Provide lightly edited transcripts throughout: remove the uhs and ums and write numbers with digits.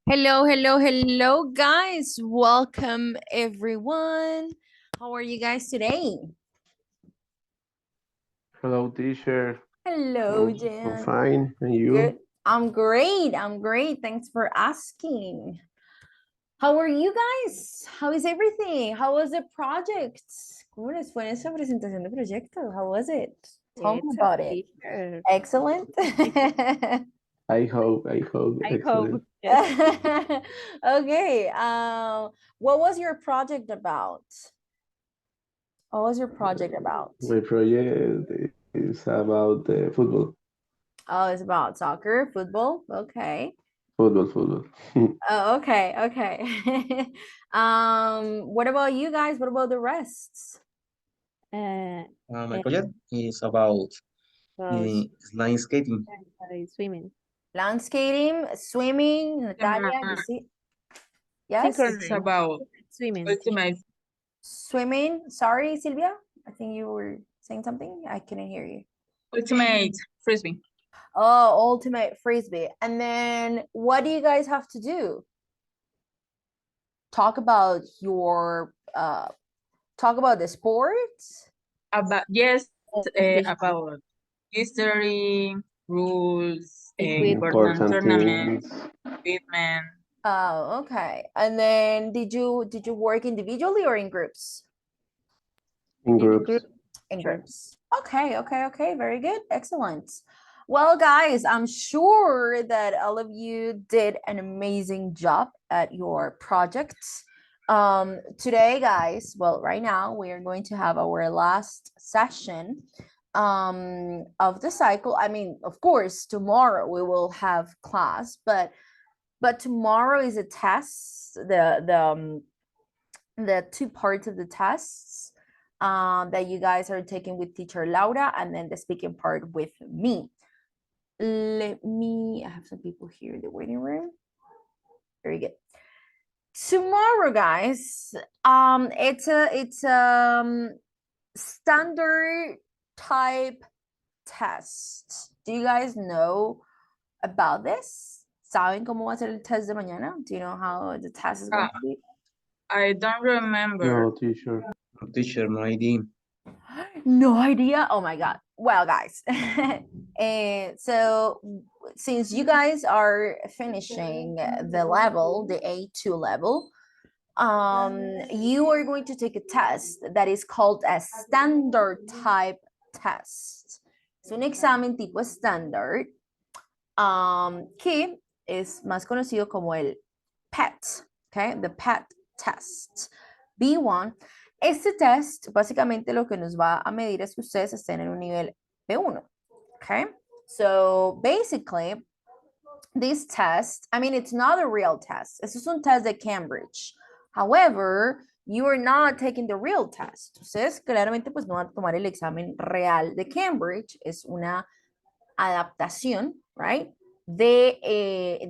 Hello, hello, hello, guys. Welcome, everyone. How are you guys today? Hello, teacher. Hello, I'm Jan. fine. And you? Good. I'm great. I'm great. Thanks for asking. How are you guys? How is everything? How was the project? ¿Cómo les fue en esa presentación de proyecto? How was it? Tell me It's about it. teacher. Excellent. I hope. I Excellent. hope. Yes. Okay. What was your project about? What was your project about? My project is about football. Oh, it's about soccer, football. Okay. Football. Oh, okay, okay. What about you guys? What about the rest? Uh, My uh, project is about well, line skating. swimming. Landscaping, swimming, Natalia, you see? Yes? It's Synchronous about swimming. ultimate. Swimming. Sorry, Silvia. I think you were saying something. I couldn't hear you. Ultimate frisbee. Oh, ultimate frisbee. And then what do you guys have to do? Talk about your talk about the sports. About yes, Especially about history, rules, important equipment. Important tournament, things equipment. Oh, okay. And then did you work individually or in groups? in In groups. group. In Sure. groups. Okay, okay, okay. Very good. Excellent. Well, guys, I'm sure that all of you did an amazing job at your projects. Today, guys, well, right now we are going to have our last session of the cycle. I mean, of course, tomorrow we will have class, but tomorrow is a test. The two parts of the tests that you guys are taking with teacher Laura, and then the speaking part with me. I have some people here in the waiting room. Very good. Tomorrow, guys, it's a standard type test. Do you guys know about this? ¿Saben cómo va a ser el test de mañana? Do you know how the test is going to be? I don't remember. No, teacher. Teacher, no idea. No idea. Oh my god. Well, guys, and so since you guys are finishing the level, the A2 level, you are going to take a test that is called a standard type test. Es un examen tipo standard, que es más conocido como el PET, okay? The PET test. B1. Este test básicamente lo que nos va a medir es que ustedes estén en un nivel B1, okay? So basically, this test, I mean, it's not a real test. This is un test de Cambridge. However, you are not taking the real test. Ustedes claramente pues no van a tomar el examen real de Cambridge. Es una adaptación, right? De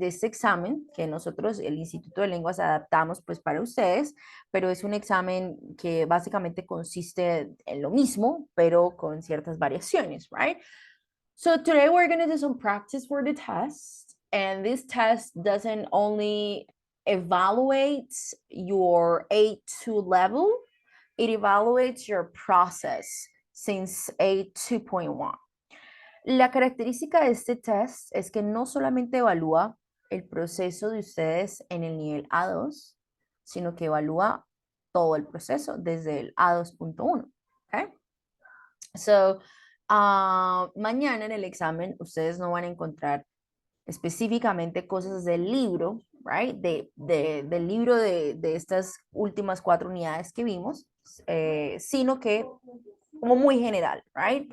este examen que nosotros, el Instituto de Lenguas, adaptamos pues para ustedes, pero es un examen que básicamente consiste en lo mismo, pero con ciertas variaciones, right? So today we're going to do some practice for the test, and this test doesn't only evaluate your A2 level, it evaluates your process since A2.1. La característica de este test es que no solamente evalúa el proceso de ustedes en el nivel A2, sino que evalúa todo el proceso desde el A2.1. Okay? So, mañana en el examen ustedes no van a encontrar específicamente cosas del libro, right? Del libro de estas últimas 4 unidades que vimos, sino que como muy general, right?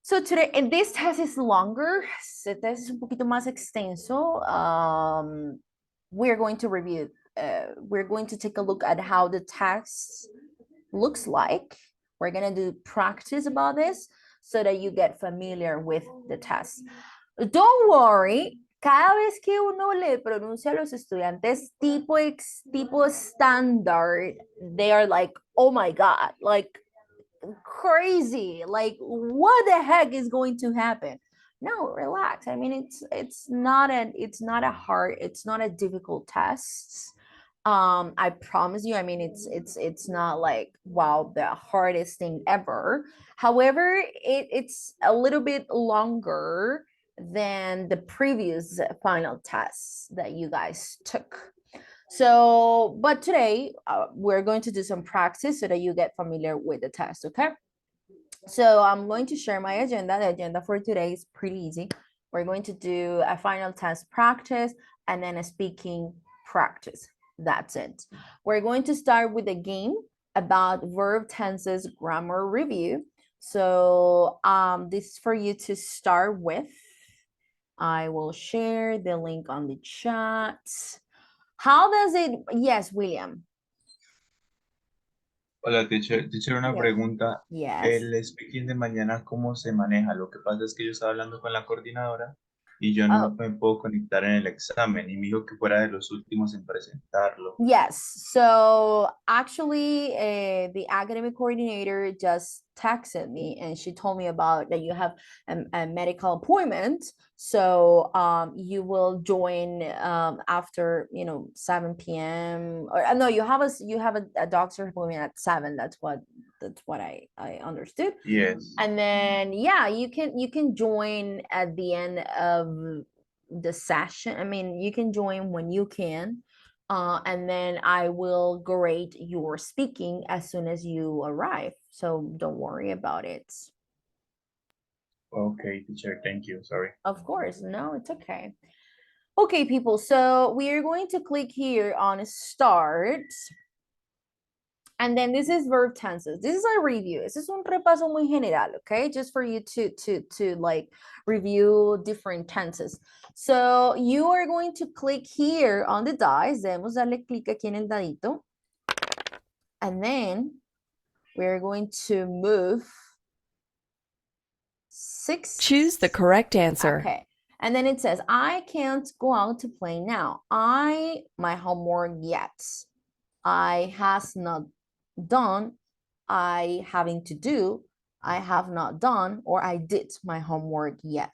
So today, and this test is longer. Este test es un poquito más extenso. We're going to review. We're going to take a look at how the test looks like. We're gonna do practice about this so that you get familiar with the test. Don't worry. Cada vez que uno le pronuncia a los estudiantes tipo standard, they are like, oh my God, like crazy, like what the heck is going to happen? No, relax. I mean, it's not a difficult test. I promise you. I mean, it's not like wow, the hardest thing ever. However, it's a little bit longer than the previous final tests that you guys took. So, but today we're going to do some practice so that you get familiar with the test, okay? So I'm going to share my agenda. The agenda for today is pretty easy. We're going to do a final test practice and then a speaking practice. That's it. We're going to start with a game about verb tenses grammar review. So this is for you to start with. I will share the link on the chat. How does it, yes, William. Hola, teacher. Teacher, una Yes. pregunta. Yes. El speaking de mañana, ¿cómo se maneja? Lo que pasa es que yo estaba hablando con la coordinadora y yo no me puedo conectar en el examen y me dijo que fuera de los últimos en presentarlo. Yes. So actually, the academic coordinator just texted me and she told me about that you have a medical appointment. So you will join after 7 p.m. or no, you have a doctor's appointment at 7. That's what I understood. Yes. And then yeah, you can join at the end of the session. I mean, you can join when you can. And then I will grade your speaking as soon as you arrive. So don't worry about it. Okay, teacher. Thank you. Sorry. Of course, no, it's okay. Okay, people, so we are going to click here on start. And then this is verb tenses. This is a review. This is un repaso muy general, okay? Just for you to like review different tenses. So you are going to click here on the dice. Debemos darle clic aquí en el dadito. And then we're going to move 6. Choose the correct answer. Okay. And then it says, I can't go out to play now. My homework yet. I has not done, I having to do, I have not done, or I did my homework yet.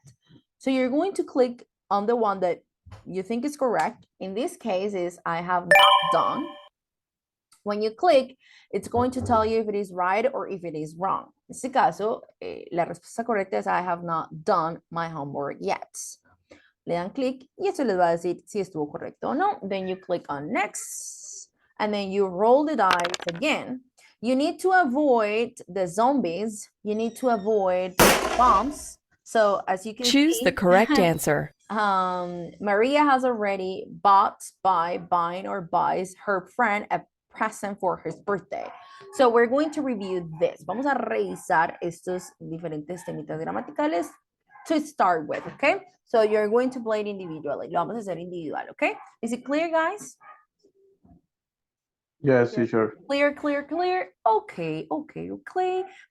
So you're going to click on the one that you think is correct. In this case is I have not done. When you click, it's going to tell you if it is right or if it is wrong. En este caso, la respuesta correcta es I have not done my homework yet. Le dan clic y eso les va a decir si estuvo correcto o no. Then you click on next and then you roll the dice again. You need to avoid the zombies. You need to avoid bombs. So as you can Choose see, the correct answer. Maria has already buying or buys her friend a present for his birthday. So we're going to review this. Vamos a revisar estos diferentes temitas gramaticales to start with, okay? So you're going to play it individually. Lo vamos a hacer individual, okay? Is it clear, guys? Yes, teacher. Clear. Okay.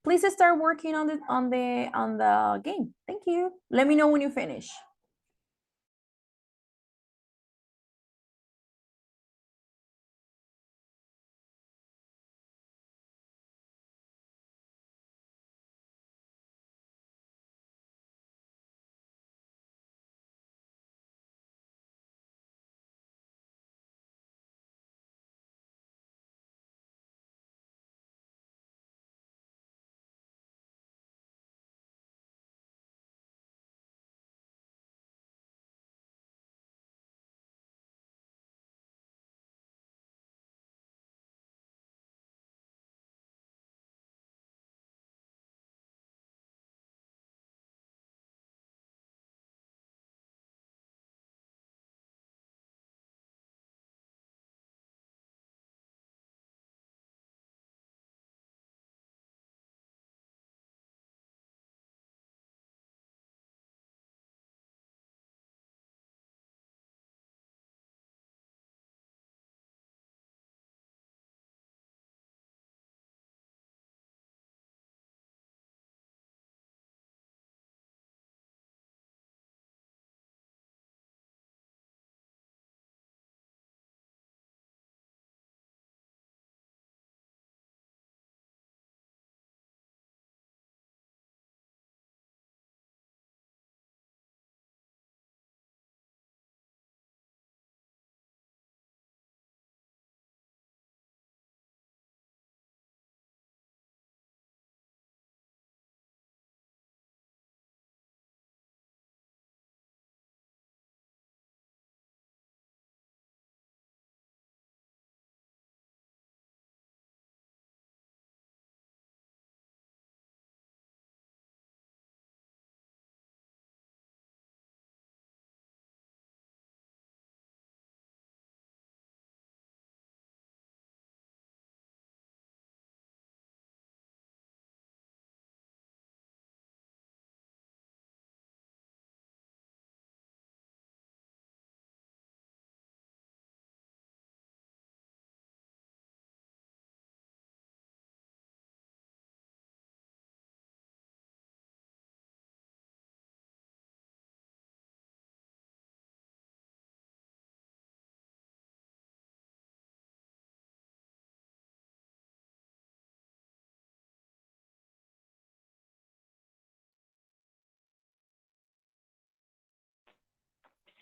Please start working on the game. Thank you. Let me know when you finish.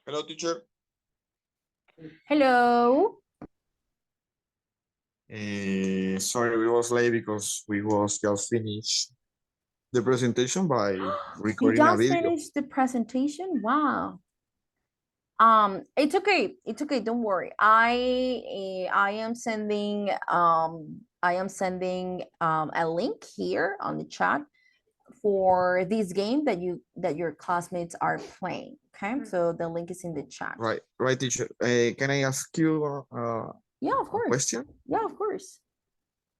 Hello, teacher. Hello. Sorry, we was late because we was just finished the presentation by You recording a just video. finished the presentation? Wow. It's okay. It's okay. Don't worry. I am sending a link here on the chat for this game that your classmates are playing. Okay, so the link is in the chat. Right, teacher. Can I ask you Yeah, of a course. question? Yeah, of course.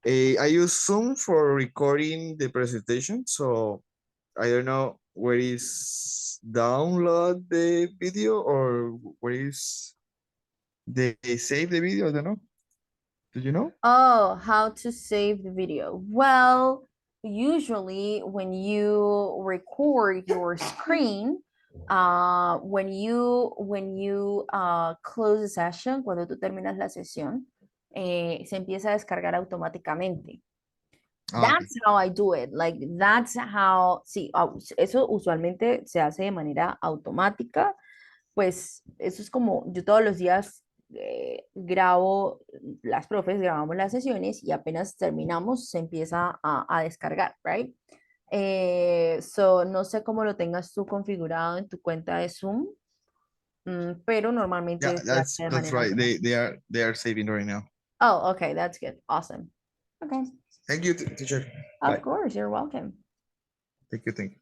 I use Zoom for recording the presentation, so I don't know where is download the video or where is they save the video. I don't know. Do you know? Oh, how to save the video? Well, usually when you record your screen, when you close the session, cuando tú terminas la sesión, se empieza a descargar automáticamente. Okay. That's how I do it. Like, that's how, sí, eso usualmente se hace de manera automática. Pues eso es como, yo todos los días grabo, las profes grabamos las sesiones y apenas terminamos se empieza a descargar, right? So, no sé cómo lo tengas tú configurado en tu cuenta de Zoom, pero normalmente Yeah, se hace de that's manera right. automática. They are saving right now. Oh, okay, that's good. Awesome. Okay. Thank you, teacher. Of Bye. course, you're welcome. Thank you. Thank you.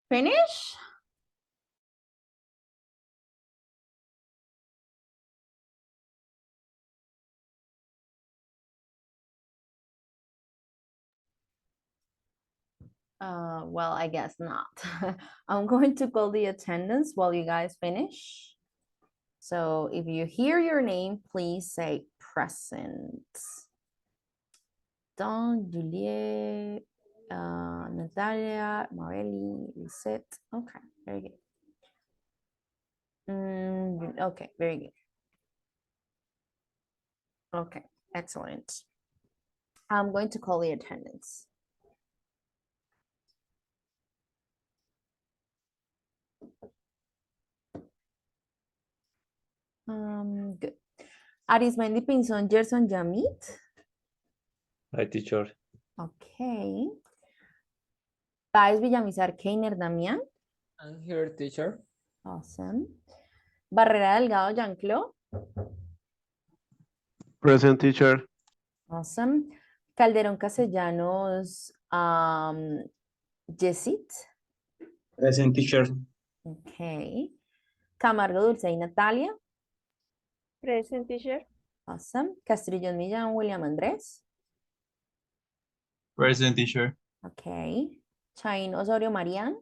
Finish? Well, I guess not. I'm going to call the attendance while you guys finish. So if you hear your name, please say present. Don, Juliet, Natalia, Morelli, Lisette. Okay, very good. Okay, very good. Okay, excellent. I'm going to call the attendance. Good. Arismendi Pinzón, Gerson Yamit. Hi, teacher. Okay. Baez Villamizar, Keiner Damián. I'm here, teacher. Awesome. Barrera Delgado, Jean-Claude. Present teacher. Awesome. Calderón Castellanos, Yesit. Present, teacher. Okay. Camargo Dulce y Natalia. Present, teacher. Awesome. Castrillón Millán, William Andrés. Present teacher. Okay. Chain Osorio Marián.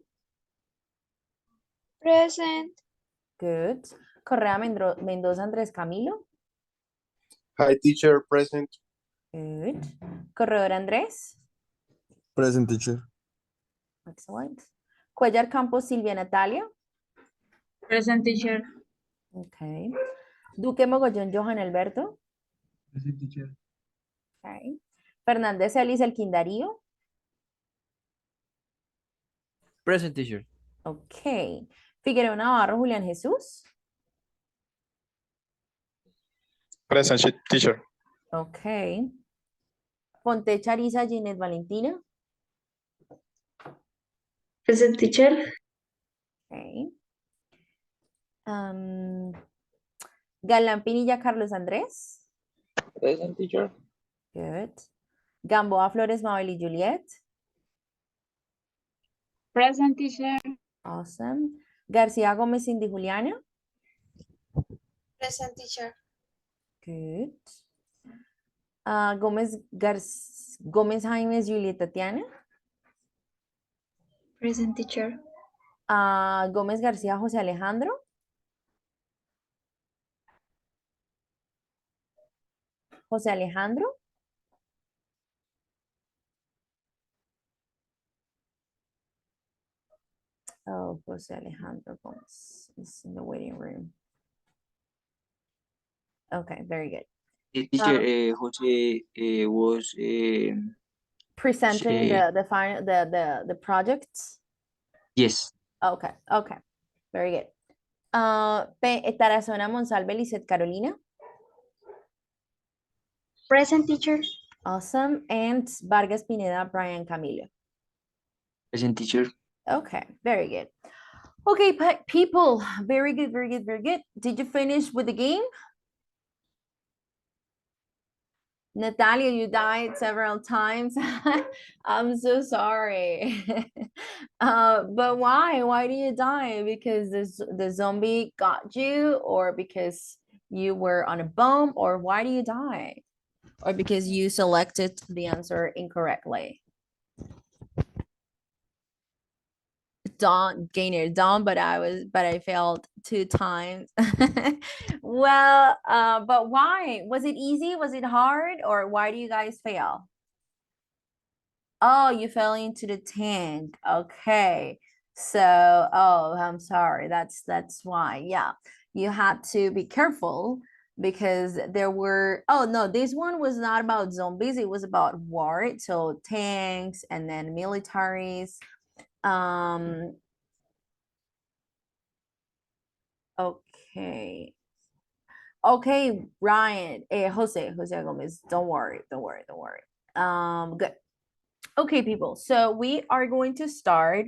Present. Good. Correa Mendoza Andrés Camilo. Hi, teacher, present. Good. Corredor Andrés. Present teacher. Excellent. Cuellar Campos Silvia Natalia. Present teacher. Okay. Duque Mogollón Johan Alberto. Present teacher. Okay. Fernández Elis El Quindarío. Present, teacher. Ok. Figueroa Navarro Julián Jesús. Present, teacher. Ok. Ponte Charisa Ginette Valentina. Present, teacher. Ok. Galán Pinilla Carlos Andrés. Present, teacher. Good. Gamboa Flores Mabel y Juliet. Present teacher. Awesome. García Gómez Cindy Juliana. Present, teacher. Good. Gómez Jaimes Juliet Tatiana. Present, teacher. Gómez García José Alejandro. José Alejandro. Oh, José Alejandro Gómez is in the waiting room. Okay, very good. Teacher, Jose was Presenting the final the project. yes. Okay, okay, very good. Tarazona Monsalve Lisette Carolina. Present, teacher. Awesome. And Vargas Pineda Brian Camilo. Present, teacher. Okay, very good. Okay, people, very good, very good, very good. Did you finish with the game? Natalia, you died several times. I'm so sorry. But why? Why do you die? Because the zombie got you, or because you were on a bomb, or why do you die? Or because you selected the answer incorrectly? Gainer Dawn, but I failed 2 times. Well, but why? Was it easy? Was it hard? Or why do you guys fail? Oh, you fell into the tank. Okay. So, oh, I'm sorry. That's why. Yeah. You had to be careful because there were, oh no, this one was not about zombies. It was about war. So tanks and then militaries. Okay. Okay, Ryan, Jose Gomez, don't worry. Good. Okay, people, so we are going to start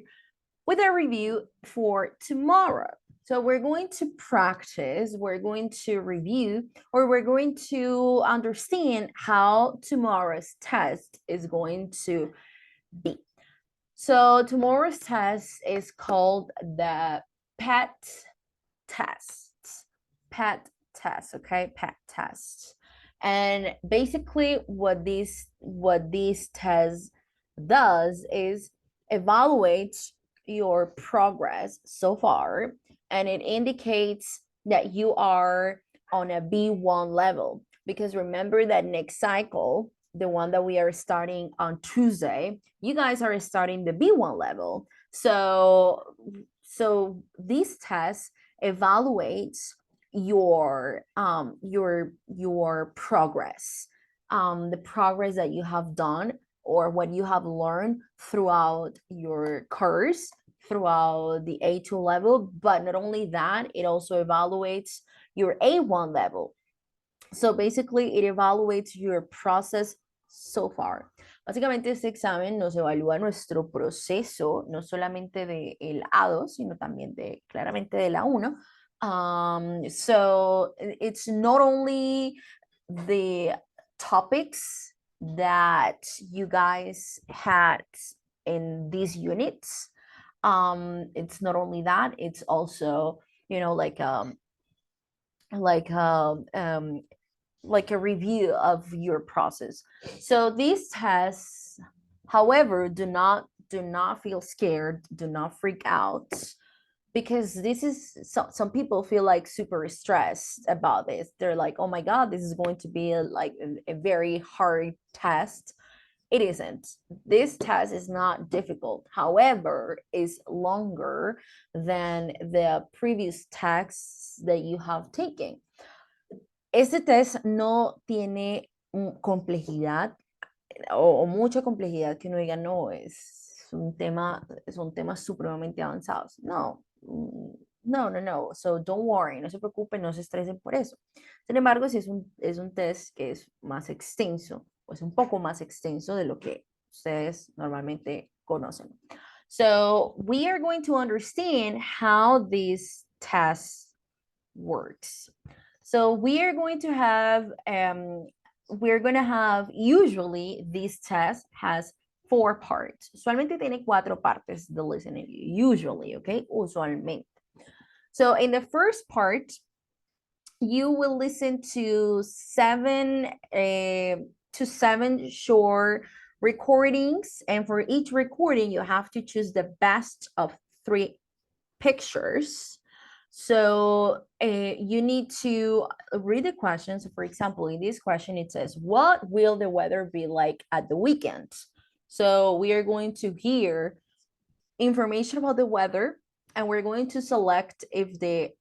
with a review for tomorrow. So we're going to practice, we're going to review, or we're going to understand how tomorrow's test is going to be. So tomorrow's test is called the PET test. PET test, okay? PET test. And basically what this test does is evaluate your progress so far, and it indicates that you are on a B1 level, because remember that next cycle, the one that we are starting on Tuesday, you guys are starting the B1 level. So this test evaluates your progress, the progress that you have done or what you have learned throughout your course, throughout the A2 level. But not only that, it also evaluates your A1 level. So basically it evaluates your process so far. Básicamente este examen nos evalúa nuestro proceso, no solamente de el A2, sino también de claramente de la 1. So it's not only the topics that you guys had in these units. It's not only that, it's also, you know, like a review of your process. So these tests, however, do not feel scared, do not freak out, because this is some people feel like super stressed about this. They're like, oh my god, this is going to be a very hard test. It isn't. This test is not difficult, however, is longer than the previous tests that you have taken. Este test no tiene complejidad o mucha complejidad que uno diga, no, son temas supremamente avanzados. No, no. So don't worry, no se preocupen, no se estresen por eso. Sin embargo, si es un test que es más extenso, pues un poco más extenso de lo que ustedes normalmente conocen. So we are going to understand how this test works. So we're going to have usually this test has 4 parts. Usualmente tiene 4 partes the listening, usually, okay? Usualmente. So in the first part, you will listen to 7 short recordings, and for each recording you have to choose the best of 3 pictures. So you need to read the questions. For example, in this question, it says, what will the weather be like at the weekend? So we are going to hear information about the weather, and we're going to select if the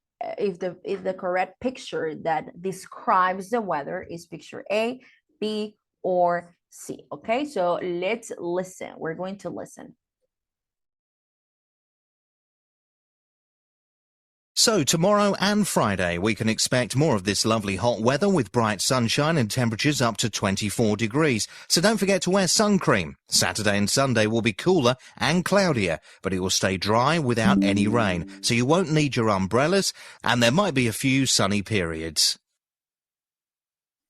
correct picture that describes the weather is picture A, B, or C. Okay, so let's listen. We're going to listen. So tomorrow and Friday, we can expect more of this lovely hot weather with bright sunshine and temperatures up to 24 degrees. So don't forget to wear sun cream. Saturday and Sunday will be cooler and cloudier, but it will stay dry without any rain. So you won't need your umbrellas, and there might be a few sunny periods.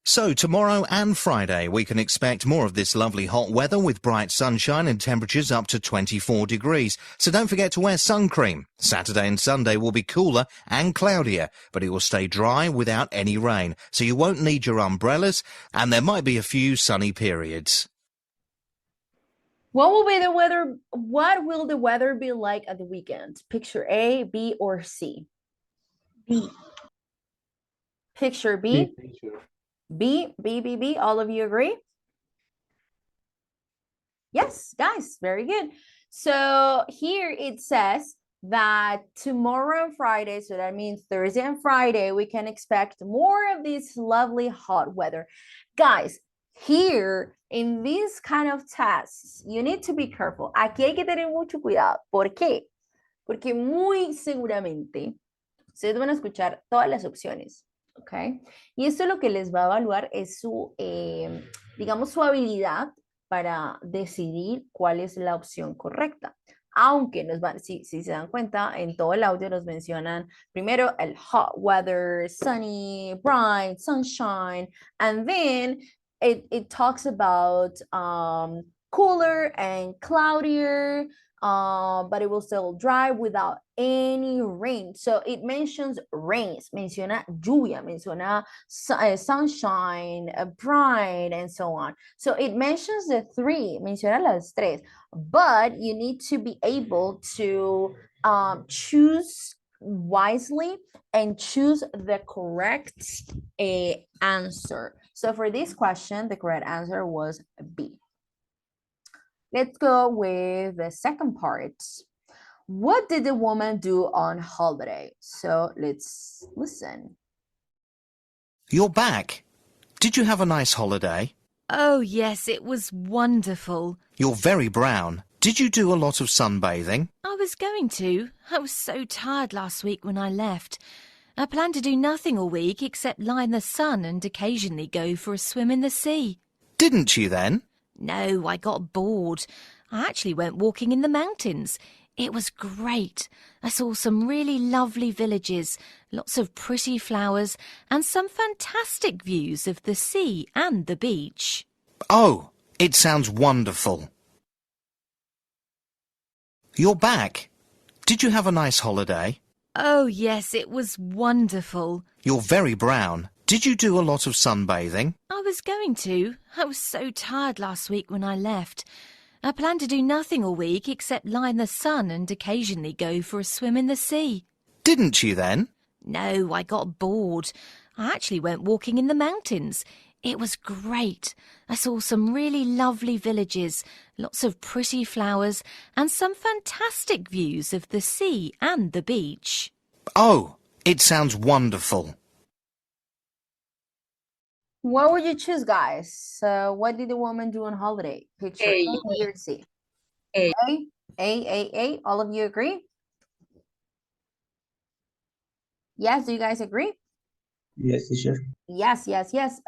So tomorrow and Friday, we can expect more of this lovely hot weather with bright sunshine and temperatures up to 24 degrees. So don't forget to wear sun cream. Saturday and Sunday will be cooler and cloudier, but it will stay dry without any rain. So you won't need your umbrellas, and there might be a few sunny periods. What will the weather be like at the weekend? Picture A, B, or C? B. Picture B. B, all of you agree? Yes, guys, very good. So here it says that tomorrow and Friday, so that means Thursday and Friday, we can expect more of this lovely hot weather. Guys, here in these kind of tests, you need to be careful. Aquí hay que tener mucho cuidado. ¿Por qué? Porque muy seguramente ustedes van a escuchar todas las opciones. Okay. Y esto lo que les va a evaluar es su, digamos, su habilidad para decidir cuál es la opción correcta. Aunque si se dan cuenta, en todo el audio nos mencionan primero el hot weather, sunny, bright, sunshine, and then it talks about cooler and cloudier, but it will still dry without any rain. So it mentions rains, menciona lluvia, menciona sunshine, bright, and so on. So it mentions the three, menciona las tres, but you need to be able to choose wisely and choose the correct answer. So for this question, the correct answer was B. Let's go with the second part. What did the woman do on holiday? So let's listen. You're back. Did you have a nice holiday? Oh, yes, it was wonderful. You're very brown. Did you do a lot of sunbathing? I was going to. I was so tired last week when I left. I planned to do nothing all week except lie in the sun and occasionally go for a swim in the sea. Didn't you then? No, I got bored. I actually went walking in the mountains. It was great. I saw some really lovely villages, lots of pretty flowers, and some fantastic views of the sea and the beach. Oh, it sounds wonderful. You're back. Did you have a nice holiday? Oh, yes, it was wonderful. You're very brown. Did you do a lot of sunbathing? I was going to. I was so tired last week when I left. I planned to do nothing all week except lie in the sun and occasionally go for a swim in the sea. Didn't you then? No, I got bored. I actually went walking in the mountains. It was great. I saw some really lovely villages, lots of pretty flowers, and some fantastic views of the sea and the beach. Oh, it sounds wonderful. What would you choose, guys? What did the woman do on holiday? Picture A, B, or C? A. A. All of you agree? Yes, do you guys agree? Yes, teacher. Yes.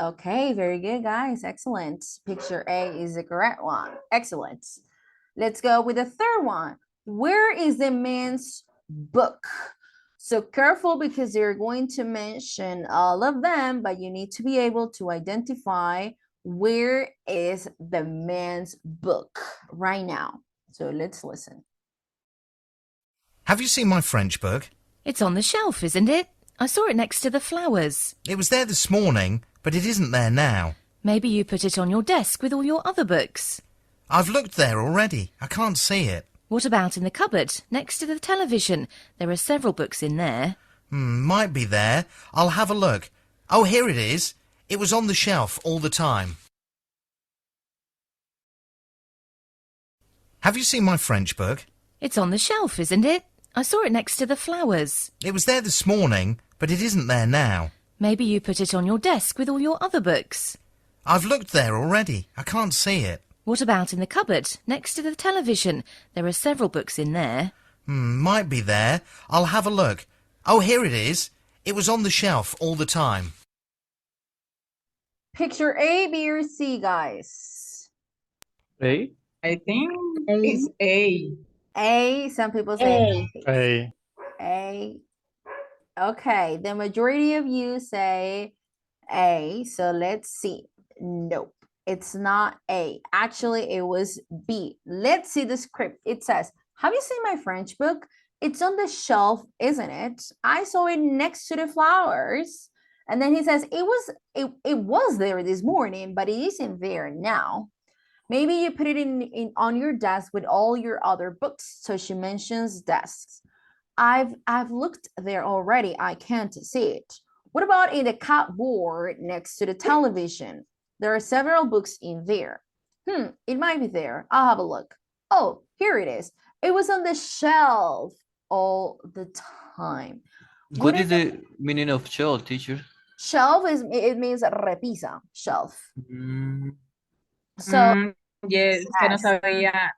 Okay, very good, guys. Excellent. Picture A is the correct one. Excellent. Let's go with the third one. Where is the man's book? So careful because they're going to mention all of them, but you need to be able to identify where is the man's book right now. So let's listen. Have you seen my French book? It's on the shelf, isn't it? I saw it next to the flowers. It was there this morning, but it isn't there now. Maybe you put it on your desk with all your other books. I've looked there already. I can't see it. What about in the cupboard, next to the television? There are several books in there. Might be there. I'll have a look. Oh, here it is. It was on the shelf all the time. Have you seen my French book? It's on the shelf, isn't it? I saw it next to the flowers. It was there this morning, but it isn't there now. Maybe you put it on your desk with all your other books. I've looked there already. I can't see it. What about in the cupboard, next to the television? There are several books in there. Might be there. I'll have a look. Oh, here it is. It was on the shelf all the time. Picture A, B, or C, guys? A. I think it's A. A, some people say A. A. Okay, the majority of you say A, so let's see. Nope, it's not A. Actually, it was B. Let's see the script. It says, have you seen my French book? It's on the shelf, isn't it? I saw it next to the flowers. And then he says, it was there this morning, but it isn't there now. Maybe you put it in on your desk with all your other books. So she mentions desks. I've looked there already. I can't see it. What about in the cupboard next to the television? There are several books in there. It might be there. I'll have a look. Oh, here it is. It was on the shelf all the time. What is the meaning of shelf, teacher? Shelf it means repisa, shelf. So yes, que no sabía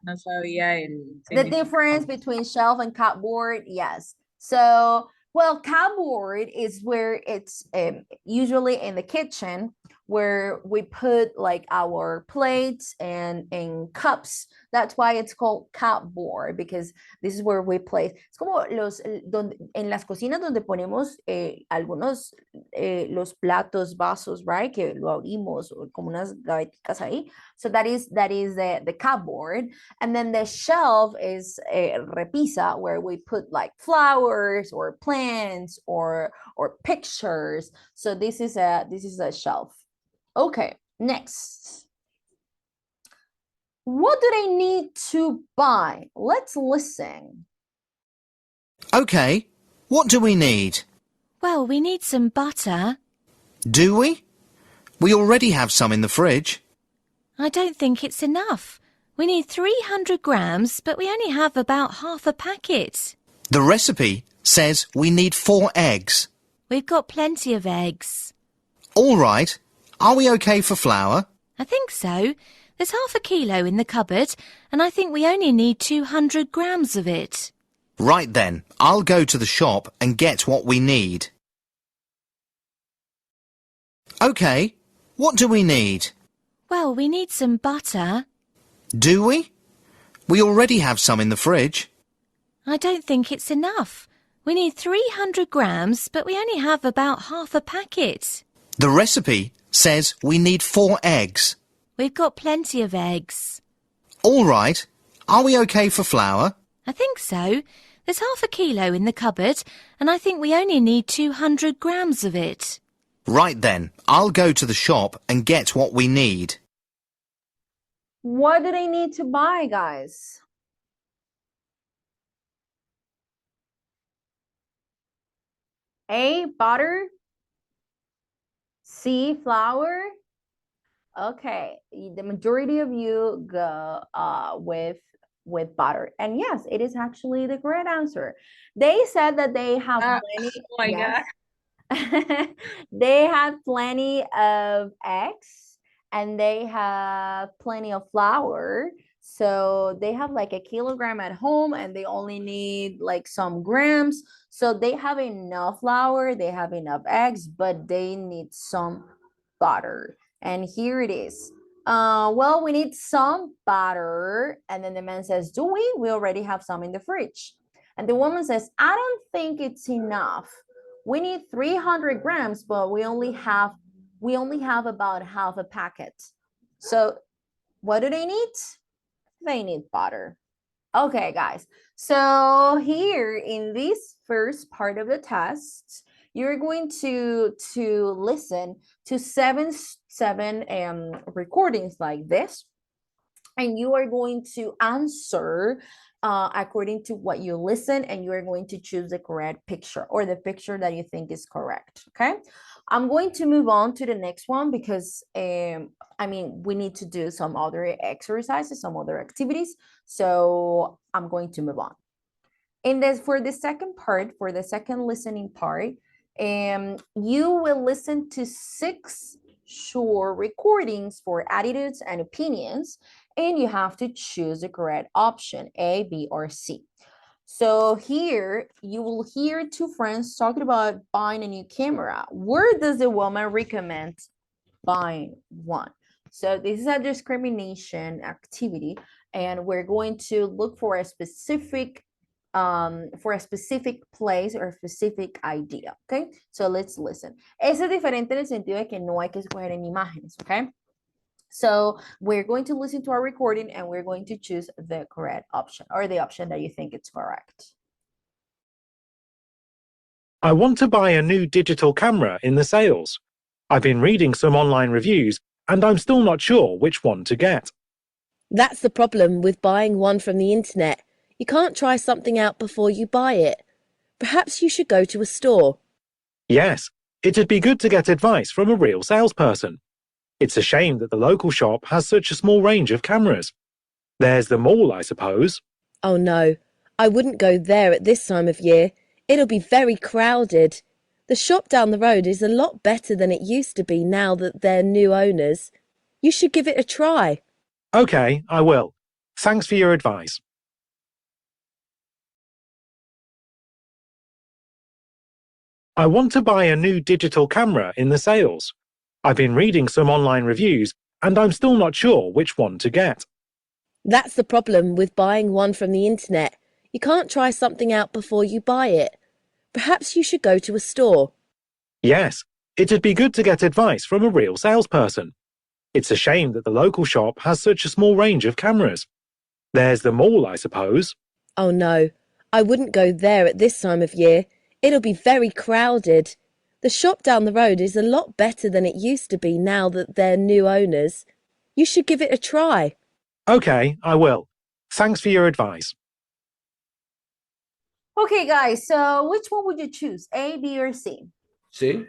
the difference between shelf and cupboard, yes. So, well, cupboard is where it's usually in the kitchen, where we put like our plates and cups. That's why it's called cupboard, because this is where we place. Es como en las cocinas donde ponemos algunos los platos, vasos, right? Que lo abrimos como unas gaveticas ahí. So that is the cupboard. And then the shelf is repisa, where we put like flowers or plants or pictures. So this is a shelf. Okay, next. What do they need to buy? Let's listen. Okay, what do we need? Well, we need some butter. Do we? We already have some in the fridge. I don't think it's enough. We need 300 grams, but we only have about half a packet. The recipe says we need 4 eggs. We've got plenty of eggs. All right. Are we okay for flour? I think so. There's half a kilo in the cupboard, and I think we only need 200 grams of it. Right then, I'll go to the shop and get what we need. Okay, what do we need? Well, we need some butter. Do we? We already have some in the fridge. I don't think it's enough. We need 300 grams, but we only have about half a packet. The recipe says we need 4 eggs. We've got plenty of eggs. All right. Are we okay for flour? I think so. There's half a kilo in the cupboard, and I think we only need 200 grams of it. Right then, I'll go to the shop and get what we need. What do they need to buy, guys? A, butter. C, flour. Okay, the majority of you go with butter. And yes, it is actually the correct answer. They said that they have plenty. Oh my God. They have plenty of eggs and they have plenty of flour. So they have like a kilogram at home and they only need like some grams. So they have enough flour, they have enough eggs, but they need some butter. And here it is. Well, we need some butter. And then the man says, do we? We already have some in the fridge. And the woman says, I don't think it's enough. We need 300 grams, but we only have about half a packet. So what do they need? They need butter. Okay, guys. So here in this first part of the test, you're going to listen to seven recordings like this, and you are going to answer according to what you listen, and you are going to choose the correct picture or the picture that you think is correct. Okay, I'm going to move on to the next one because I mean, we need to do some other exercises, some other activities. So I'm going to move on. For the second part, for the second listening part, you will listen to 6 short recordings for attitudes and opinions, and you have to choose the correct option, A, B, or C. So here you will hear 2 friends talking about buying a new camera. Where does the woman recommend buying one? So this is a discrimination activity, and we're going to look for a specific place or a specific idea. Okay, so let's listen. Eso es diferente en el sentido de que no hay que escoger en imágenes. Okay, so we're going to listen to our recording and we're going to choose the correct option or the option that you think it's correct. I want to buy a new digital camera in the sales. I've been reading some online reviews and I'm still not sure which one to get. That's the problem with buying one from the internet. You can't try something out before you buy it. Perhaps you should go to a store. Yes, it'd be good to get advice from a real salesperson. It's a shame that the local shop has such a small range of cameras. There's the mall, I suppose. Oh no, I wouldn't go there at this time of year. It'll be very crowded. The shop down the road is a lot better than it used to be now that they're new owners. You should give it a try. Okay, I will. Thanks for your advice. I want to buy a new digital camera in the sales. I've been reading some online reviews, and I'm still not sure which one to get. That's the problem with buying one from the internet. You can't try something out before you buy it. Perhaps you should go to a store. Yes, it'd be good to get advice from a real salesperson. It's a shame that the local shop has such a small range of cameras. There's the mall, I suppose. Oh no, I wouldn't go there at this time of year. It'll be very crowded. The shop down the road is a lot better than it used to be now that they're new owners. You should give it a try. Okay, I will. Thanks for your advice. Okay, guys, so which one would you choose? A, B, or C? C.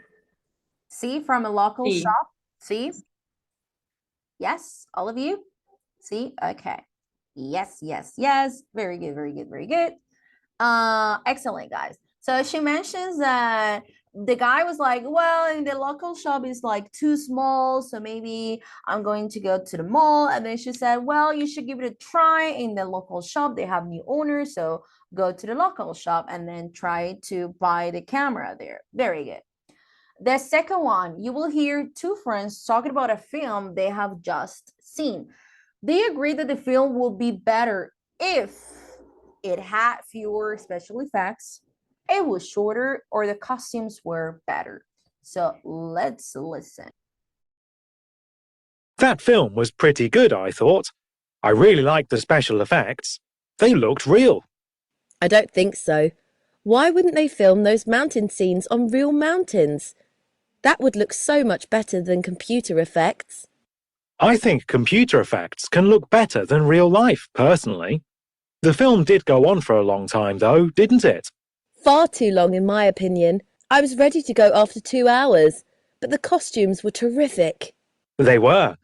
C from a local C. shop. C? Yes, all of you? C? Okay. Yes, yes, yes. Very good, very good, very good. Excellent, guys. So she mentions that the guy was like, well, in the local shop is like too small, so maybe I'm going to go to the mall. And then she said, well, you should give it a try in the local shop. They have new owners, so go to the local shop and then try to buy the camera there. Very good. The second one, you will hear two friends talking about a film they have just seen. They agree that the film will be better if it had fewer special effects, it was shorter, or the costumes were better. So let's listen. That film was pretty good, I thought. I really liked the special effects. They looked real. I don't think so. Why wouldn't they film those mountain scenes on real mountains? That would look so much better than computer effects. I think computer effects can look better than real life, personally. The film did go on for a long time, though, didn't it? Far too long, in my opinion. I was ready to go after 2 hours, but the costumes were terrific. They were.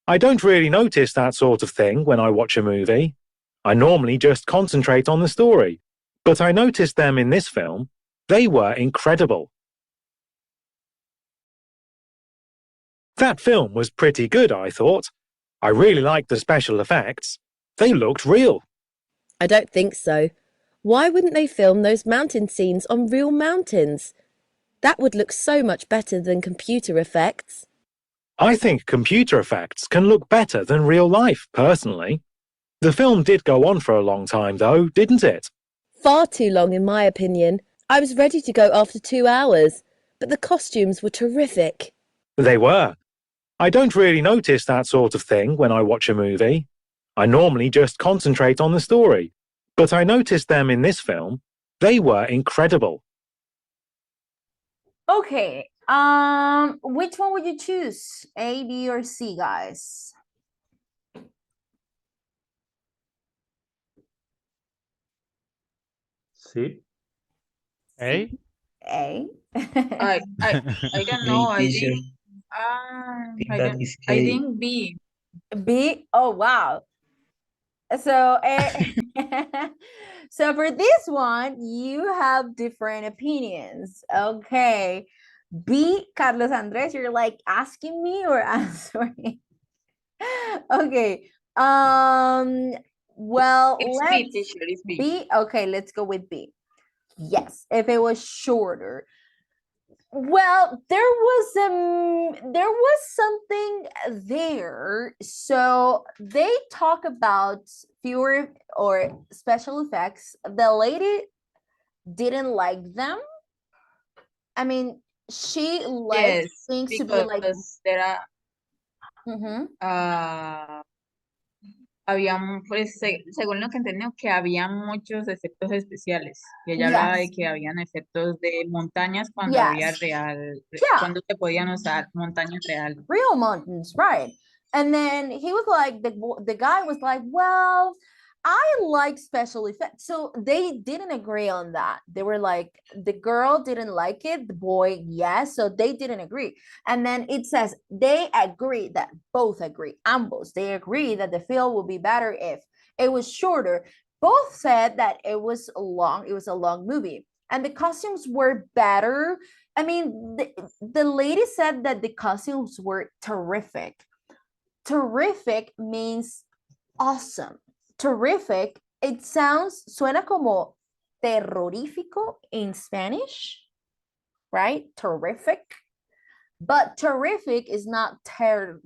I don't really notice that sort of thing when I watch a movie. I normally just concentrate on the story, but I noticed them in this film. They were incredible. That film was pretty good, I thought. I really liked the special effects. They looked real. I don't think so. Why wouldn't they film those mountain scenes on real mountains? That would look so much better than computer effects. I think computer effects can look better than real life, personally. The film did go on for a long time, though, didn't it? Far too long, in my opinion. I was ready to go after 2 hours, but the costumes were terrific. They were. I don't really notice that sort of thing when I watch a movie. I normally just concentrate on the story, but I noticed them in this film. They were incredible. Okay, which one would you choose? A, B, or C, guys? C. A. A. I don't know. I think I think B. B. Oh wow. So so for this one, you have different opinions. Okay. B, Carlos Andres, you're like asking me or answering? Okay. Well, It's let's B, teacher. It's B. B. Okay, let's go with B. Yes, if it was shorter. Well, there was something there. So they talk about fewer or special effects. The lady didn't like them. I mean, she likes Yes, things to be like. because there are Mhm. habían, pues, según lo que entendí, que había muchos efectos especiales. Que ella hablaba de Yes. que habían efectos de montañas cuando había Yes. yeah. Cuando se podían usar montañas reales. Real mountains, right? And then he was like, the guy was like, well, I like special effects. So they didn't agree on that. They were like, the girl didn't like it, the boy, yes. So they didn't agree. And then it says they agree, that both agree, ambos, they agree that the film would be better if it was shorter. Both said that it was a long movie. And the costumes were better. I mean, the lady said that the costumes were terrific. Terrific means awesome. Terrific, it suena como terrorífico in Spanish, right? Terrific. But terrific is not terror.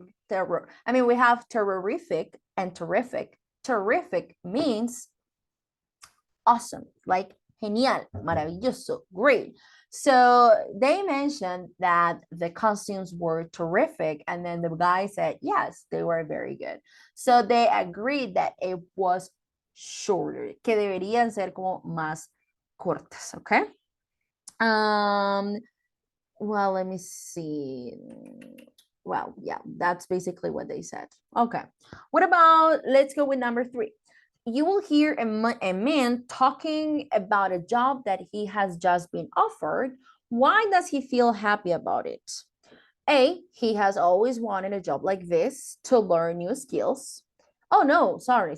I mean, we have terrorific and terrific. Terrific means awesome, like genial, maravilloso, great. So they mentioned that the costumes were terrific, and then the guy said, yes, they were very good. So they agreed that it was shorter, que deberían ser como más cortas, okay? Well, let me see. Well, yeah, that's basically what they said. Okay. What about, let's go with number 3. You will hear a man talking about a job that he has just been offered. Why does he feel happy about it? A, he has always wanted a job like this to learn new skills. Oh, no, sorry.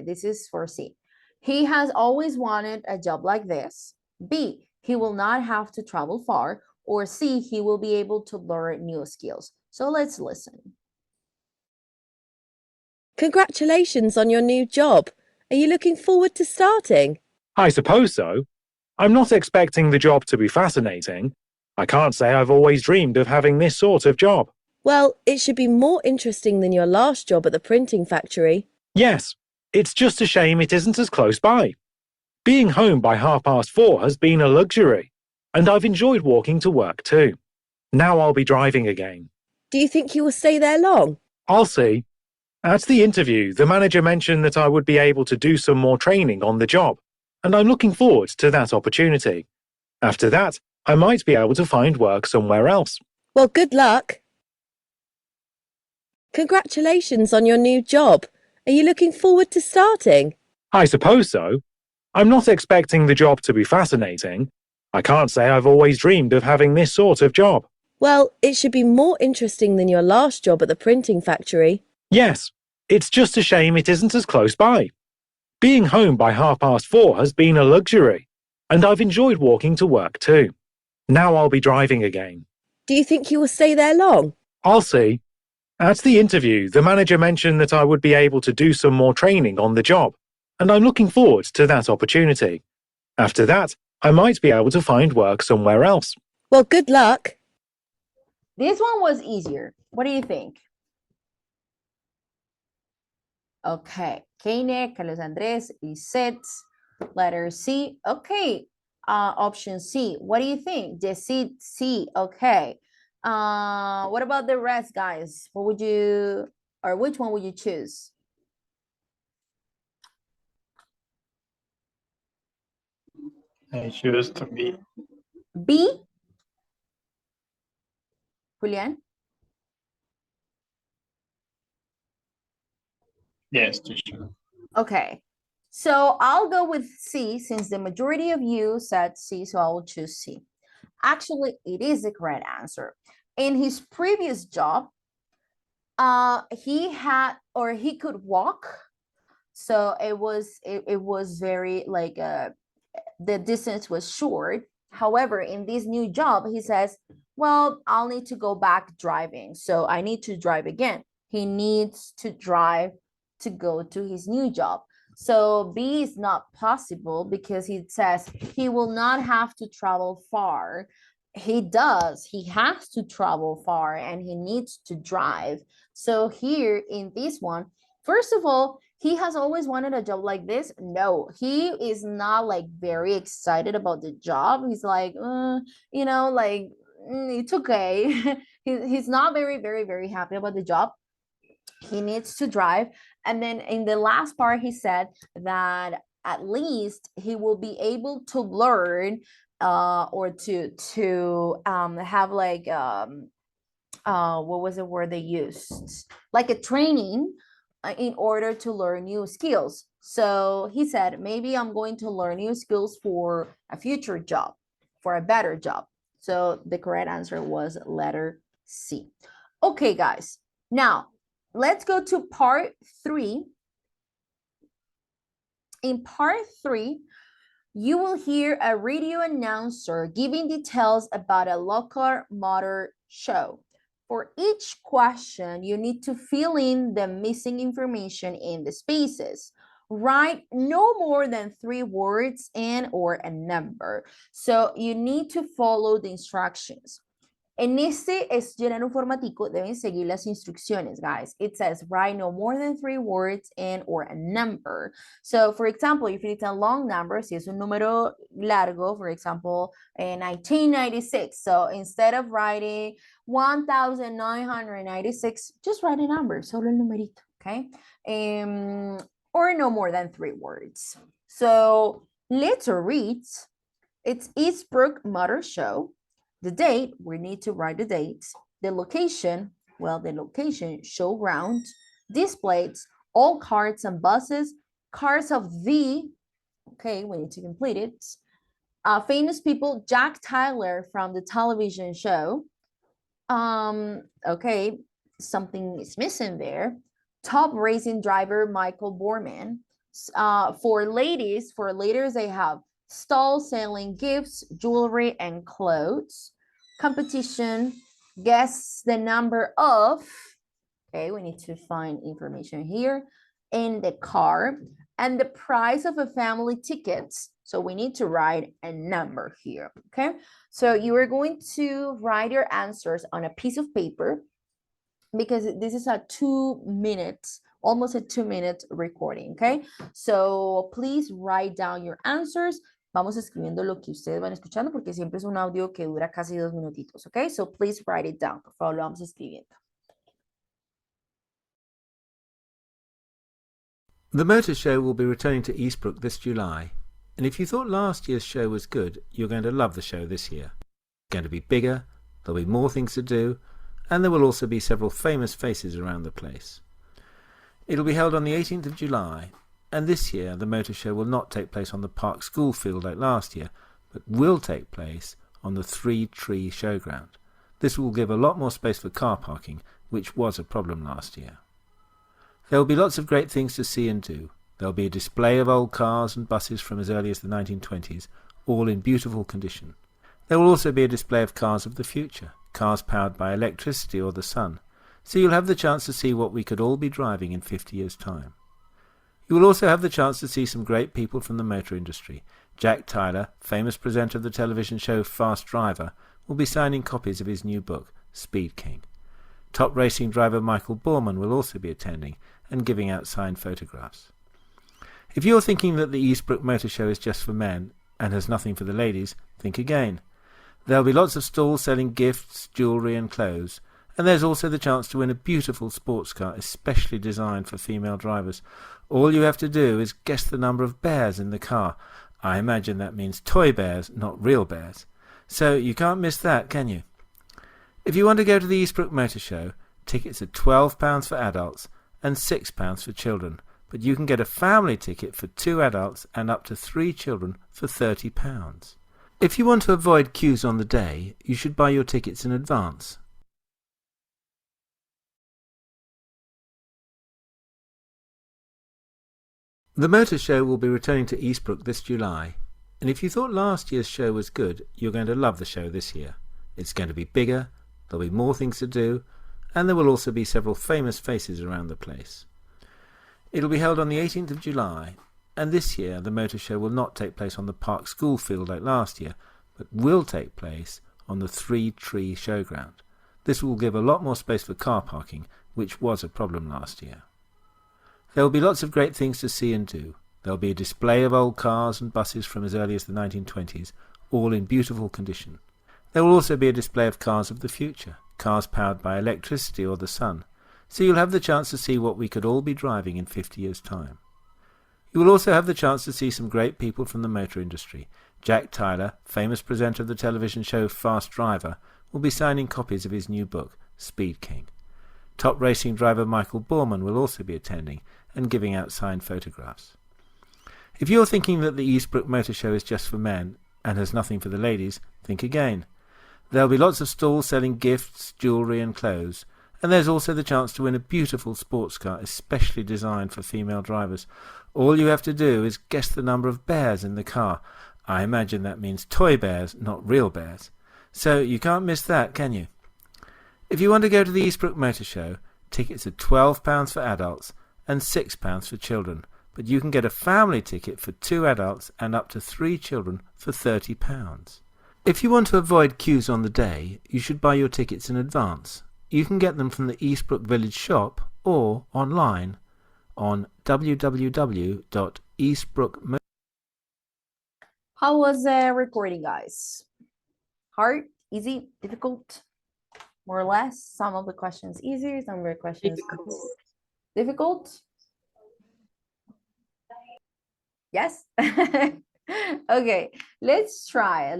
This is for C. He has always wanted a job like this. B, he will not have to travel far. Or C, he will be able to learn new skills. So let's listen. Congratulations on your new job. Are you looking forward to starting? I suppose so. I'm not expecting the job to be fascinating. I can't say I've always dreamed of having this sort of job. Well, it should be more interesting than your last job at the printing factory. Yes, it's just a shame it isn't as close by. Being home by 4:30 has been a luxury, and I've enjoyed walking to work too. Now I'll be driving again. Do you think you will stay there long? I'll see. At the interview, the manager mentioned that I would be able to do some more training on the job, and I'm looking forward to that opportunity. After that, I might be able to find work somewhere else. Well, good luck. Congratulations on your new job. Are you looking forward to starting? I suppose so. I'm not expecting the job to be fascinating. I can't say I've always dreamed of having this sort of job. Well, it should be more interesting than your last job at the printing factory. Yes, it's just a shame it isn't as close by. Being home by 4:30 has been a luxury, and I've enjoyed walking to work too. Now I'll be driving again. Do you think you will stay there long? I'll see. At the interview, the manager mentioned that I would be able to do some more training on the job, and I'm looking forward to that opportunity. After that, I might be able to find work somewhere else. Well, good luck. This one was easier. What do you think? Okay, Kane, Carlos Andres, Lisette, letter C. Okay, option C. What do you think? Jessit, C. Okay. What about the rest, guys? What would you, or which one would you choose? I choose to be. B? Julian? Yes, teacher. Okay, so I'll go with C since the majority of you said C, so I will choose C. Actually, it is the correct answer. In his previous job, he had, or he could walk. So it was very like, the distance was short. However, in this new job, he says, well, I'll need to go back driving. So I need to drive again. He needs to drive to go to his new job. So B is not possible because he says he will not have to travel far. He does. He has to travel far and he needs to drive. So here in this one, first of all, he has always wanted a job like this. No, he is not like very excited about the job. He's like, like, it's okay. He's not very happy about the job. He needs to drive. And then in the last part, he said that at least he will be able to learn or to have like what was the word they used? Like a training in order to learn new skills. So he said, maybe I'm going to learn new skills for a future job, for a better job. So the correct answer was letter C. Okay, guys. Now, let's go to part 3. In part 3, you will hear a radio announcer giving details about a local motor show. For each question, you need to fill in the missing information in the spaces. Write no more than 3 words and or a number. So you need to follow the instructions. En este es llenar un formatico, deben seguir las instrucciones, guys. It says write no more than 3 words and or a number. So, for example, if it's a long number, si es un número largo, for example, 1996. So, instead of writing 1996, just write a number, solo el numerito, okay? Or no more than 3 words. So, letter reads, it's Eastbrook Motor Show. The date, we need to write the date. The location, well, the location, showground. Displays, all cars and buses. Cars of the, okay, we need to complete it. Famous people, Jack Tyler from the television show. Okay, something is missing there. Top racing driver, Michael Borman. For ladies, they have stalls selling gifts, jewelry, and clothes. Competition, guess the number of, okay, we need to find information here, in the car, and the price of a family ticket. So we need to write a number here, okay? So you are going to write your answers on a piece of paper because this is a 2 minutes, almost a 2-minute recording, okay? So please write down your answers. Vamos escribiendo lo que ustedes van escuchando porque siempre es un audio que dura casi 2 minutitos, okay? So please write it down. Por favor, lo vamos escribiendo. The motor show will be returning to Eastbrook this July. And if you thought last year's show was good, you're going to love the show this year. It's going to be bigger, there'll be more things to do, and there will also be several famous faces around the place. It'll be held on the 18th of July, and this year the motor show will not take place on the park school field like last year, but will take place on the 3-tree showground. This will give a lot more space for car parking, which was a problem last year. There will be lots of great things to see and do. There will be a display of old cars and buses from as early as the 1920s, all in beautiful condition. There will also be a display of cars of the future, cars powered by electricity or the sun, so you'll have the chance to see what we could all be driving in 50 years' time. You will also have the chance to see some great people from the motor industry. Jack Tyler, famous presenter of the television show Fast Driver, will be signing copies of his new book, Speed King. Top racing driver Michael Borman will also be attending and giving out signed photographs. If you're thinking that the Eastbrook Motor Show is just for men and has nothing for the ladies, think again. There'll be lots of stalls selling gifts, jewellery and clothes, and there's also the chance to win a beautiful sports car especially designed for female drivers. All you have to do is guess the number of bears in the car. I imagine that means toy bears, not real bears. So you can't miss that, can you? If you want to go to the Eastbrook Motor Show, tickets are £12 for adults and £6 for children, but you can get a family ticket for 2 adults and up to 3 children for £30. If you want to avoid queues on the day, you should buy your tickets in advance. The motor show will be returning to Eastbrook this July, and if you thought last year's show was good, you're going to love the show this year. It's going to be bigger, there'll be more things to do, and there will also be several famous faces around the place. It'll be held on the 18th of July, and this year the motor show will not take place on the park school field like last year, but will take place on the 3-tree showground. This will give a lot more space for car parking, which was a problem last year. There will be lots of great things to see and do. There will be a display of old cars and buses from as early as the 1920s, all in beautiful condition. There will also be a display of cars of the future, cars powered by electricity or the sun, so you'll have the chance to see what we could all be driving in 50 years' time. You will also have the chance to see some great people from the motor industry. Jack Tyler, famous presenter of the television show Fast Driver, will be signing copies of his new book, Speed King. Top racing driver Michael Borman will also be attending and giving out signed photographs. If you're thinking that the Eastbrook Motor Show is just for men and has nothing for the ladies, think again. There'll be lots of stalls selling gifts, jewellery and clothes, and there's also the chance to win a beautiful sports car especially designed for female drivers. All you have to do is guess the number of bears in the car. I imagine that means toy bears, not real bears. So you can't miss that, can you? If you want to go to the Eastbrook Motor Show, tickets are £12 for adults and £6 for children, but you can get a family ticket for 2 adults and up to 3 children for £30. If you want to avoid queues on the day, you should buy your tickets in advance. You can get them from the Eastbrook Village shop or online on www.eastbrook. How was the recording, guys? Hard, easy, difficult, more or less? Some of the questions easier, some of the questions difficult. Yes. Okay, let's try.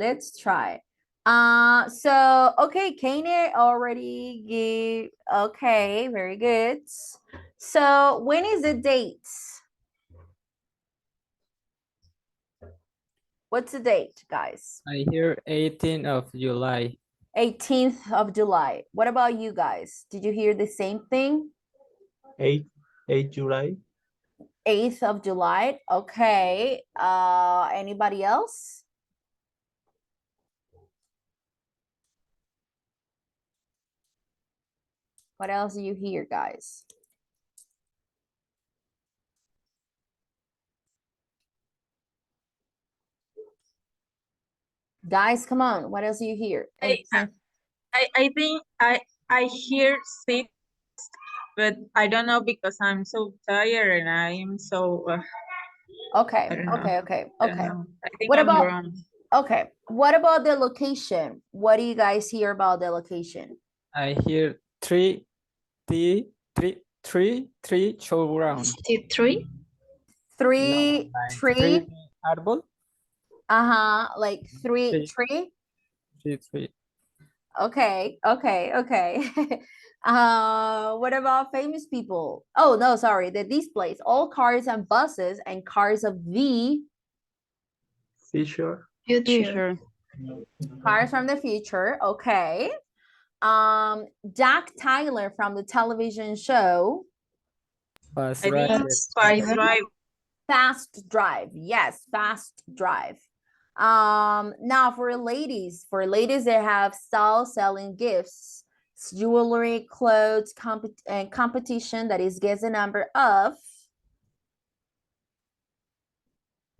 So okay, Kane already gave. Okay, very good. So when is the date? What's the date, guys? I hear 18th of July. 18th of July. What about you guys? Did you hear the same thing? 8 July. 8th of July. Okay. Anybody else? What else do you hear, guys? Guys, come on. What else do you hear? I think I hear six, but I don't know because I'm so tired and I'm so Okay, I don't know. okay. I don't know. I think What I'm about wrong. okay? What about the location? What do you guys hear about the location? I hear three showground. Three? Three Three tree. arbol. Like three Three. tree. Three. Okay. What about famous people? Oh no, sorry. The displays. All cars and buses and cars of the Future. cars from the future. Okay. Jack Tyler from the television show Fast I think driver. Fast Drive. Fast Drive. Yes, Fast Drive. Now for ladies, they have style selling gifts, jewelry, clothes, and competition. That is, guess the number of.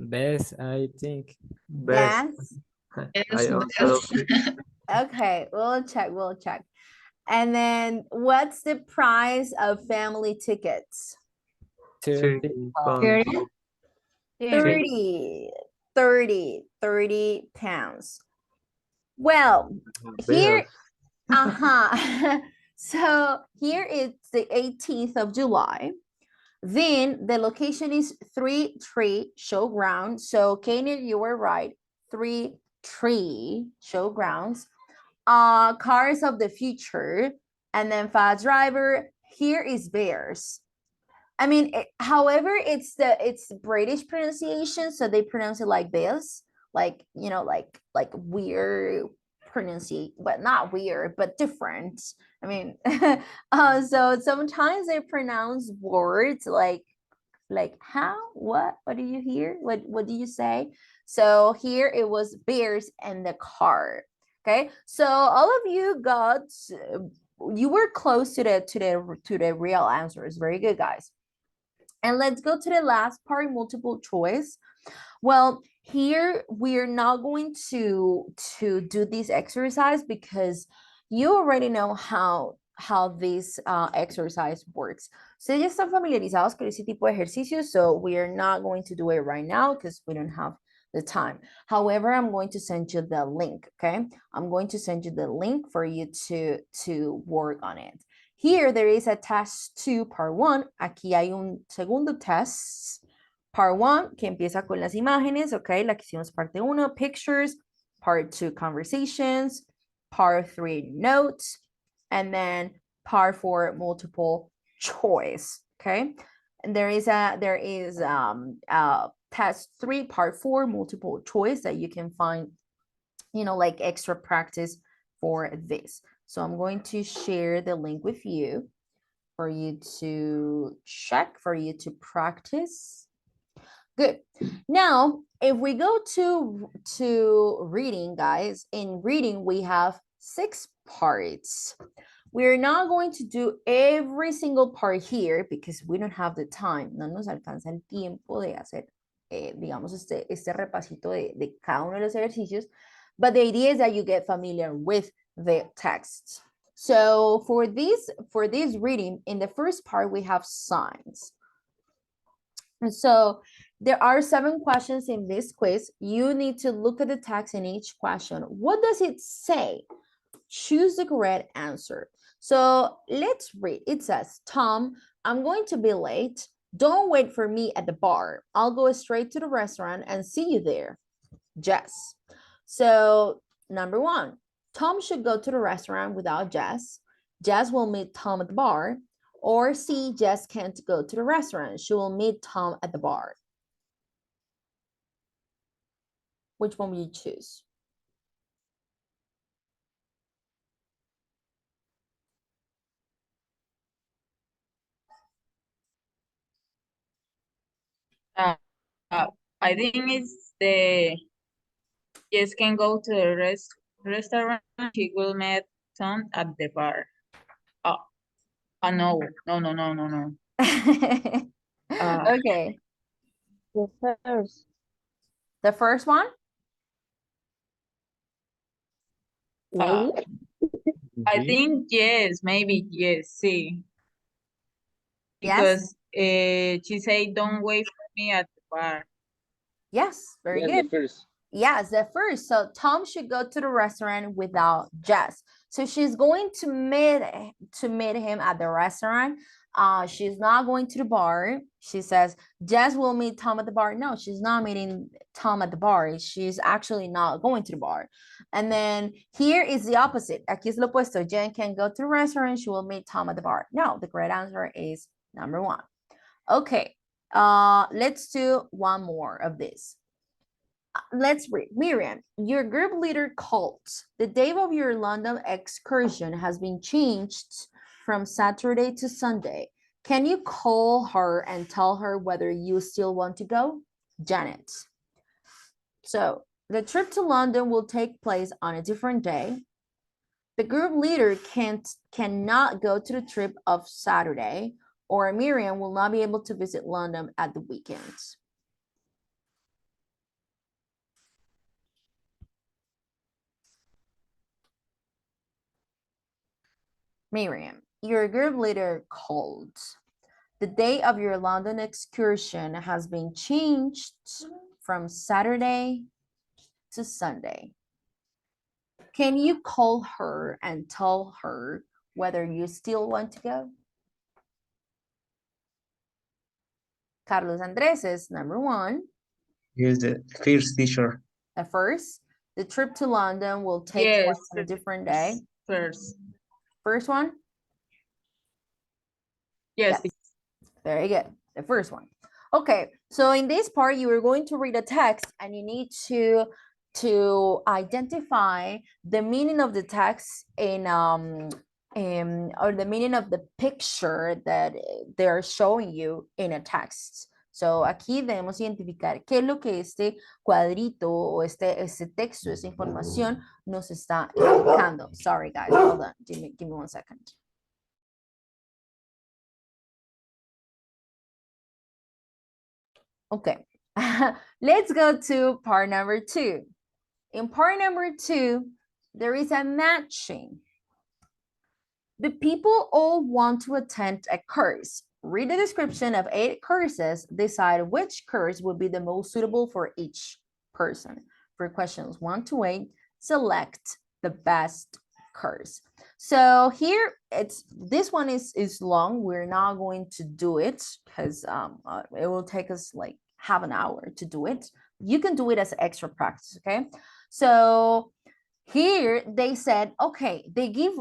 Best, I think. Best. I also Okay, we'll check. And then what's the price of family tickets? 30 pounds. 30 pounds. Well, here, so here is the 18th of July. Then the location is 3 Tree Showground. So Kaner, you were right. 3 Tree Showgrounds. Cars of the Future, and then Fast Driver. Here is Bears. I mean, however, it's British pronunciation, so they pronounce it like this, like like weird pronunciation, but not weird, but different. I mean, so sometimes they pronounce words like how, what do you hear? What do you say? So here it was Bears and the car. Okay, so all of you got, you were close to the real answers. Very good, guys. And let's go to the last part, multiple choice. Well, here we're not going to do this exercise because you already know how this exercise works. Ustedes ya están familiarizados con ese tipo de ejercicios, so we are not going to do it right now because we don't have the time. However, I'm going to send you the link, okay? I'm going to send you the link for you to work on it. Here there is a test 2 part 1. Aquí hay un segundo test part 1 que empieza con las imágenes, okay? La que hicimos parte 1, pictures, part 2, conversations, part 3, notes, and then part 4, multiple choice, okay? And there is test 3 part 4, multiple choice, that you can find, like extra practice for this. So I'm going to share the link with you for you to check, for you to practice. Good. Now, if we go to reading, guys, in reading we have 6 parts. We're not going to do every single part here because we don't have the time. No nos alcanza el tiempo de hacer, digamos, este repasito de cada uno de los ejercicios. but the idea is that you get familiar with the text. So for this reading, in the first part, we have signs. And so there are 7 questions in this quiz. You need to look at the text in each question. What does it say? Choose the correct answer. So let's read. It says, Tom, I'm going to be late. Don't wait for me at the bar. I'll go straight to the restaurant and see you there. Jess. So number 1, Tom should go to the restaurant without Jess. Jess will meet Tom at the bar. Or C, Jess can't go to the restaurant. She will meet Tom at the bar. Which one will you choose? Uh, I think it's the Jess can go to the restaurant. She will meet Tom at the bar. No. Okay. The first. The first one? Maybe. I think yes, maybe yes, see. Because she said, don't wait for me at the bar. Yes, very Yes, good. the first. Yes, the first. So Tom should go to the restaurant without Jess. So she's going to meet him at the restaurant. She's not going to the bar. She says Jess will meet Tom at the bar. No, she's not meeting Tom at the bar. She's actually not going to the bar. And then here is the opposite. Aquí es lo opuesto. Jen can go to the restaurant. She will meet Tom at the bar. No, the correct answer is number 1. Okay. Let's do one more of this. Let's read. Miriam, your group leader called. The date of your London excursion has been changed from Saturday to Sunday. Can you call her and tell her whether you still want to go? Janet. So the trip to London will take place on a different day. The group leader cannot go to the trip of Saturday, or Miriam will not be able to visit London at the weekends. Miriam, your group leader called. The day of your London excursion has been changed from Saturday to Sunday. Can you call her and tell her whether you still want to go? Carlos Andres is number 1. Yes, the first, teacher. The first, the trip to London will take place on a different day. First one? Yes. Very good. The first one. Okay, so in this part, you are going to read a text and you need to identify the meaning of the text or the meaning of the picture that they're showing you in a text. So aquí debemos identificar qué es lo que este cuadrito o este texto, esta información nos está indicando. Sorry guys, hold on, give me 1 second. Okay, let's go to part number 2. In part number 2, there is a matching. The people all want to attend a course. Read the description of 8 courses. Decide which course would be the most suitable for each person. For questions 1 to 8, select the best course. So here this one is long. We're not going to do it because it will take us like half an hour to do it. You can do it as extra practice, okay? So here they said, okay, they give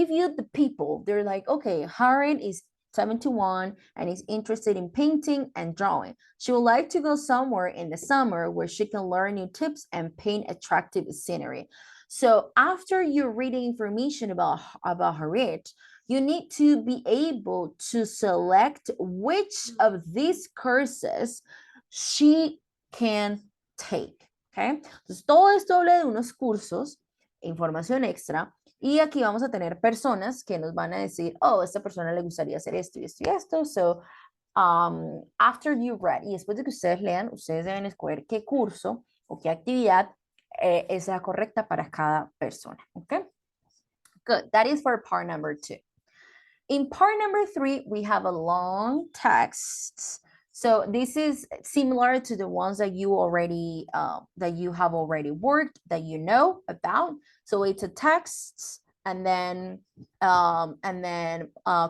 you the people. They're like, okay, Harriet is 71 and is interested in painting and drawing. She would like to go somewhere in the summer where she can learn new tips and paint attractive scenery. So after you're reading information about Harriet, you need to be able to select which of these courses she can take. Okay? Entonces, todo esto habla de unos cursos, información extra, y aquí vamos a tener personas que nos van a decir, oh, a esta persona le gustaría hacer esto y esto y esto. So, after you read, y después de que ustedes lean, ustedes deben escoger qué curso o qué actividad es la correcta para cada persona. Okay? Good. That is for part number 2. In part number 3, we have a long text. So this is similar to the ones that you already that you have already worked, that you know about. So it's a text and then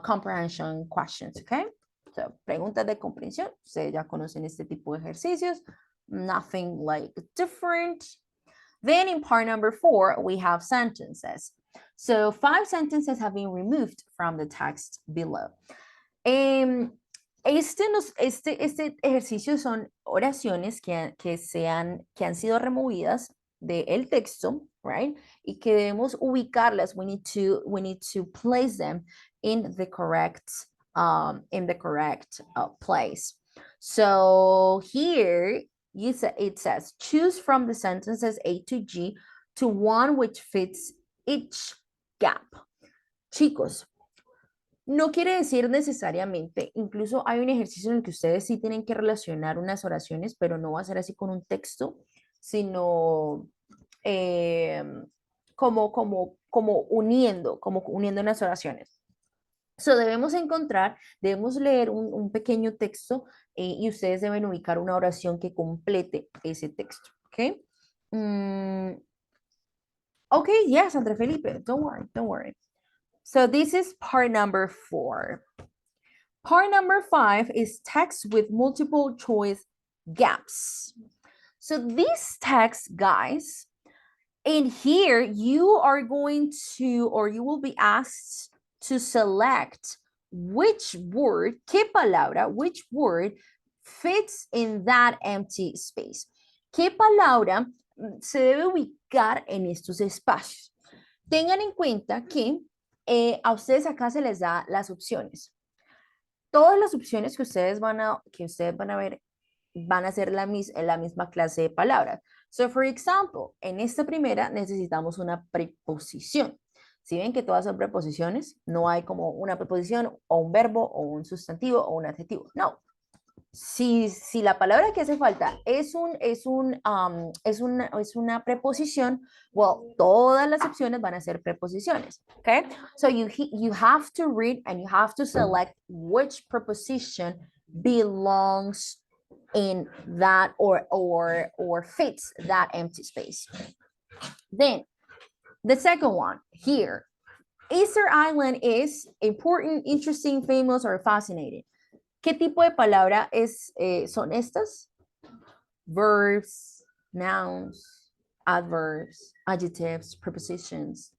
comprehension questions, okay? So preguntas de comprensión. Ustedes ya conocen este tipo de ejercicios. Nothing like different. Then in part number 4, we have sentences. So 5 sentences have been removed from the text below. Este ejercicio son oraciones que han sido removidas del texto, right? Y que debemos ubicarlas. We need to place them in the correct place. So here it says, choose from the sentences A to G to one which fits each gap. Chicos, no quiere decir necesariamente, incluso hay un ejercicio en el que ustedes sí tienen que relacionar unas oraciones, pero no va a ser así con un texto, sino como uniendo unas oraciones. So, debemos leer un pequeño texto y ustedes deben ubicar una oración que complete ese texto, ¿ok? Okay, yes, Andre Felipe, don't worry. So this is part number 4. Part number 5 is text with multiple choice gaps. So this text, guys, in here, you are going to, or you will be asked to select which word, qué palabra, which word fits in that empty space. ¿Qué palabra se debe ubicar en estos espacios? Tengan en cuenta que a ustedes acá se les da las opciones. Todas las opciones que ustedes van a ver van a ser la misma clase de palabras. So, for example, en esta primera necesitamos una preposición. Si ven que todas son preposiciones, no hay como una preposición o un verbo o un sustantivo o un adjetivo. No. Si la palabra que hace falta es una preposición, well, todas las opciones van a ser preposiciones, okay? So you have to read and you have to select which preposition belongs in that or fits that empty space. Then the second one here, Easter Island is important, interesting, famous, or fascinating. ¿Qué tipo de palabra son estas? Verbs, nouns, adverbs, adjectives, prepositions.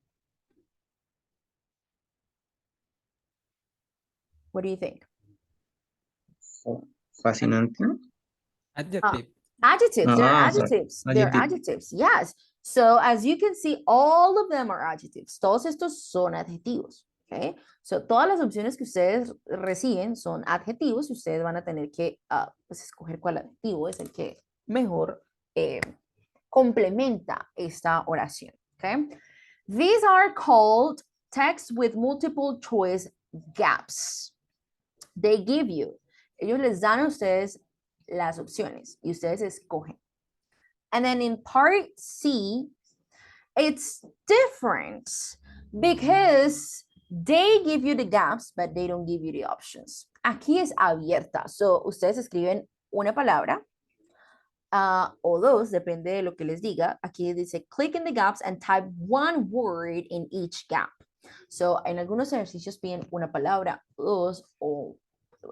What do you think? Fascinante. Adjective. Adjectives, they're Ah, adjectives. sorry. They're Adjective. adjectives, yes. So as you can see, all of them are adjectives. Todos estos son adjetivos. Okay? So, todas las opciones que ustedes reciben son adjetivos y ustedes van a tener que pues, escoger cuál adjetivo es el que mejor complementa esta oración. Okay? These are called text with multiple choice gaps. They give you, ellos les dan a ustedes las opciones y ustedes escogen. And then in part C, it's different because they give you the gaps, but they don't give you the options. Aquí es abierta. So, ustedes escriben una palabra o dos, depende de lo que les diga. Aquí dice, click in the gaps and type one word in each gap. So, en algunos ejercicios piden una palabra, dos, o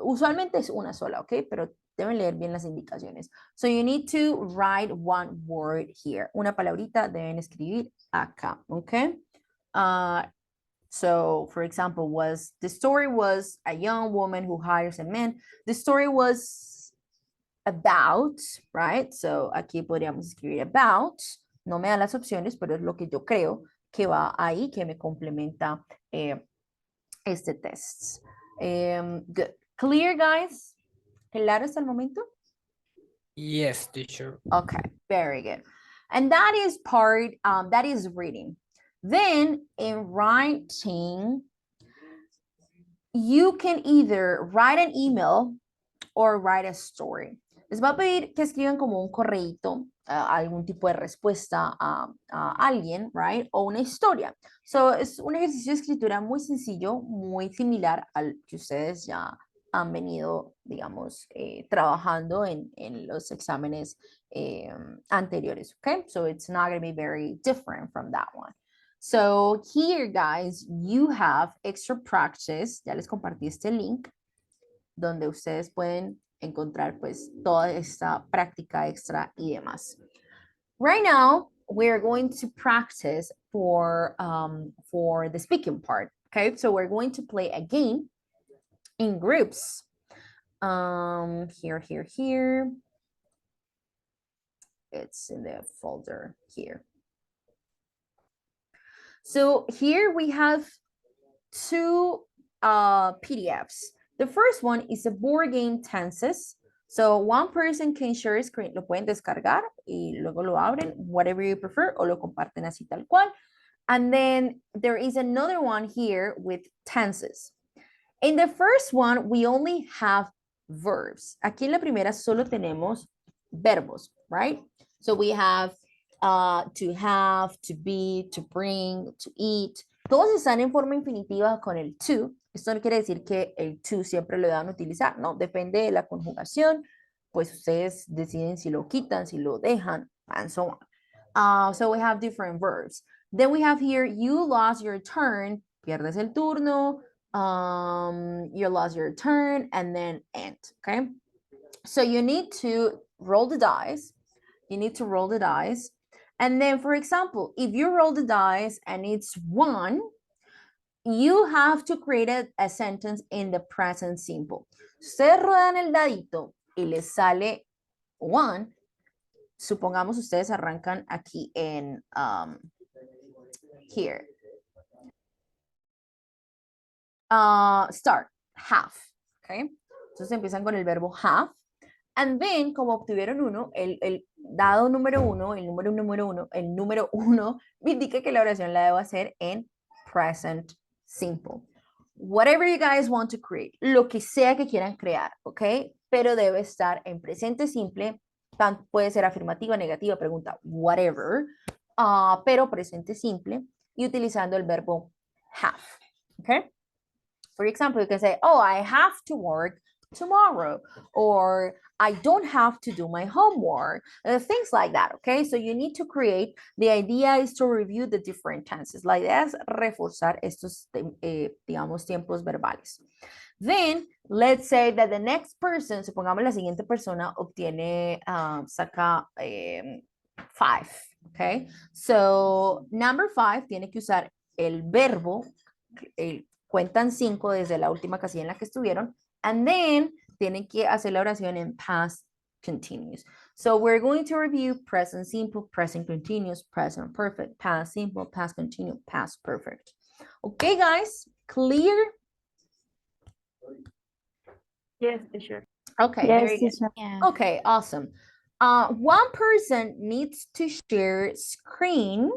usualmente es una sola, ¿ok? Pero deben leer bien las indicaciones. So, you need to write one word here. Una palabrita deben escribir acá, ¿ok? So, for example, the story was a young woman who hires a man. The story was about, right? So, aquí podríamos escribir about. No me da las opciones, pero es lo que yo creo que va ahí, que me complementa este test. Good. Clear, guys? ¿Claro hasta el momento? Yes, teacher. Okay, very good. And that is that is reading. Then in writing, you can either write an email or write a story. Les va a pedir que escriban como un correíto, algún tipo de respuesta a alguien, right? O una historia. So, es un ejercicio de escritura muy sencillo, muy similar al que ustedes ya han venido, digamos, trabajando en los exámenes anteriores, okay? So, it's not going to be very different from that one. So, here, guys, you have extra practice. Ya les compartí este link donde ustedes pueden encontrar pues toda esta práctica extra y demás. Right now, we're going to practice for the speaking part. Okay, so we're going to play a game in groups. Here. It's in the folder here. So here we have two PDFs. The first one is a board game tenses. So one person can share a screen, lo pueden descargar y luego lo abren, whatever you prefer, o lo comparten así tal cual. And then there is another one here with tenses. In the first one, we only have verbs. Aquí en la primera solo tenemos verbos, right? So we have to have, to be, to bring, to eat. Todos están en forma infinitiva con el to. Esto no quiere decir que el to siempre lo van a utilizar, no, depende de la conjugación, pues ustedes deciden si lo quitan, si lo dejan, and so on. So we have different verbs. Then we have here, you lost your turn, pierdes el turno, you lost your turn, and then end, okay? So you need to roll the dice. You need to roll the dice. And then, for example, if you roll the dice and it's 1, you have to create a sentence in the present simple. Ustedes ruedan el dadito y les sale 1. Supongamos ustedes arrancan aquí en here. Start, have, okay? Entonces empiezan con el verbo have. And then, como obtuvieron 1, el dado número 1, el número 1 me indica que la oración la debo hacer en present simple. Whatever you guys want to create, lo que sea que quieran crear, ¿ok? Pero debe estar en presente simple, puede ser afirmativa, negativa, pregunta, whatever, pero presente simple y utilizando el verbo have, ¿ok? For example, you can say, oh, I have to work tomorrow, or I don't have to do my homework, things like that, okay? So you need to create, the idea is to review the different tenses. La idea es reforzar estos, digamos, tiempos verbales. Then, let's say that the next person, supongamos la siguiente persona obtiene, saca 5, okay? So, number 5 tiene que usar el verbo, cuentan 5 desde la última casilla en la que estuvieron, and then tienen que hacer la oración en past continuous. So we're going to review present simple, present continuous, present perfect, past simple, past continuous, past perfect. Okay, guys, clear? Yes, teacher. Okay, Yes, very good. teacher. Yeah. Okay, awesome. One person needs to share screen.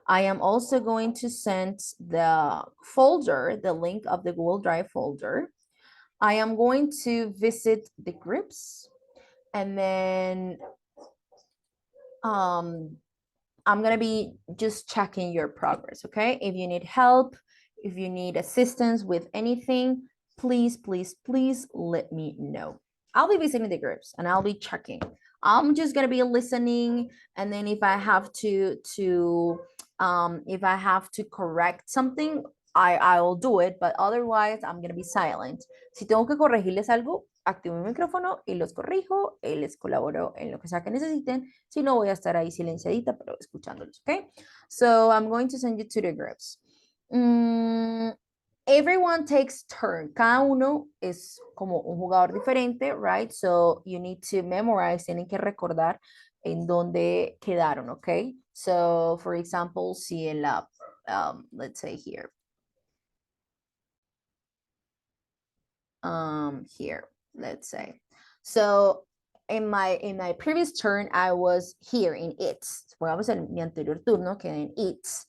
I am also going to send the folder, the link of the Google Drive folder. I am going to visit the groups, and then I'm going to be just checking your progress, okay? If you need help, if you need assistance with anything, please, please, please let me know. I'll be visiting the groups and I'll be checking. I'm just going to be listening, and then if I have to correct something, I will do it, but otherwise I'm going to be silent. Si tengo que corregirles algo, activo mi micrófono y los corrijo y les colaboro en lo que sea que necesiten. Si no, voy a estar ahí silenciadita, pero escuchándolos, okay? So I'm going to send you to the groups. Everyone takes turn. Cada uno es como un jugador diferente, right? So you need to memorize, tienen que recordar en dónde quedaron, okay? So, for example, si en la, let's say here. Here, let's say. So in my previous turn, I was here in its. Supongamos en mi anterior turno quedé en its.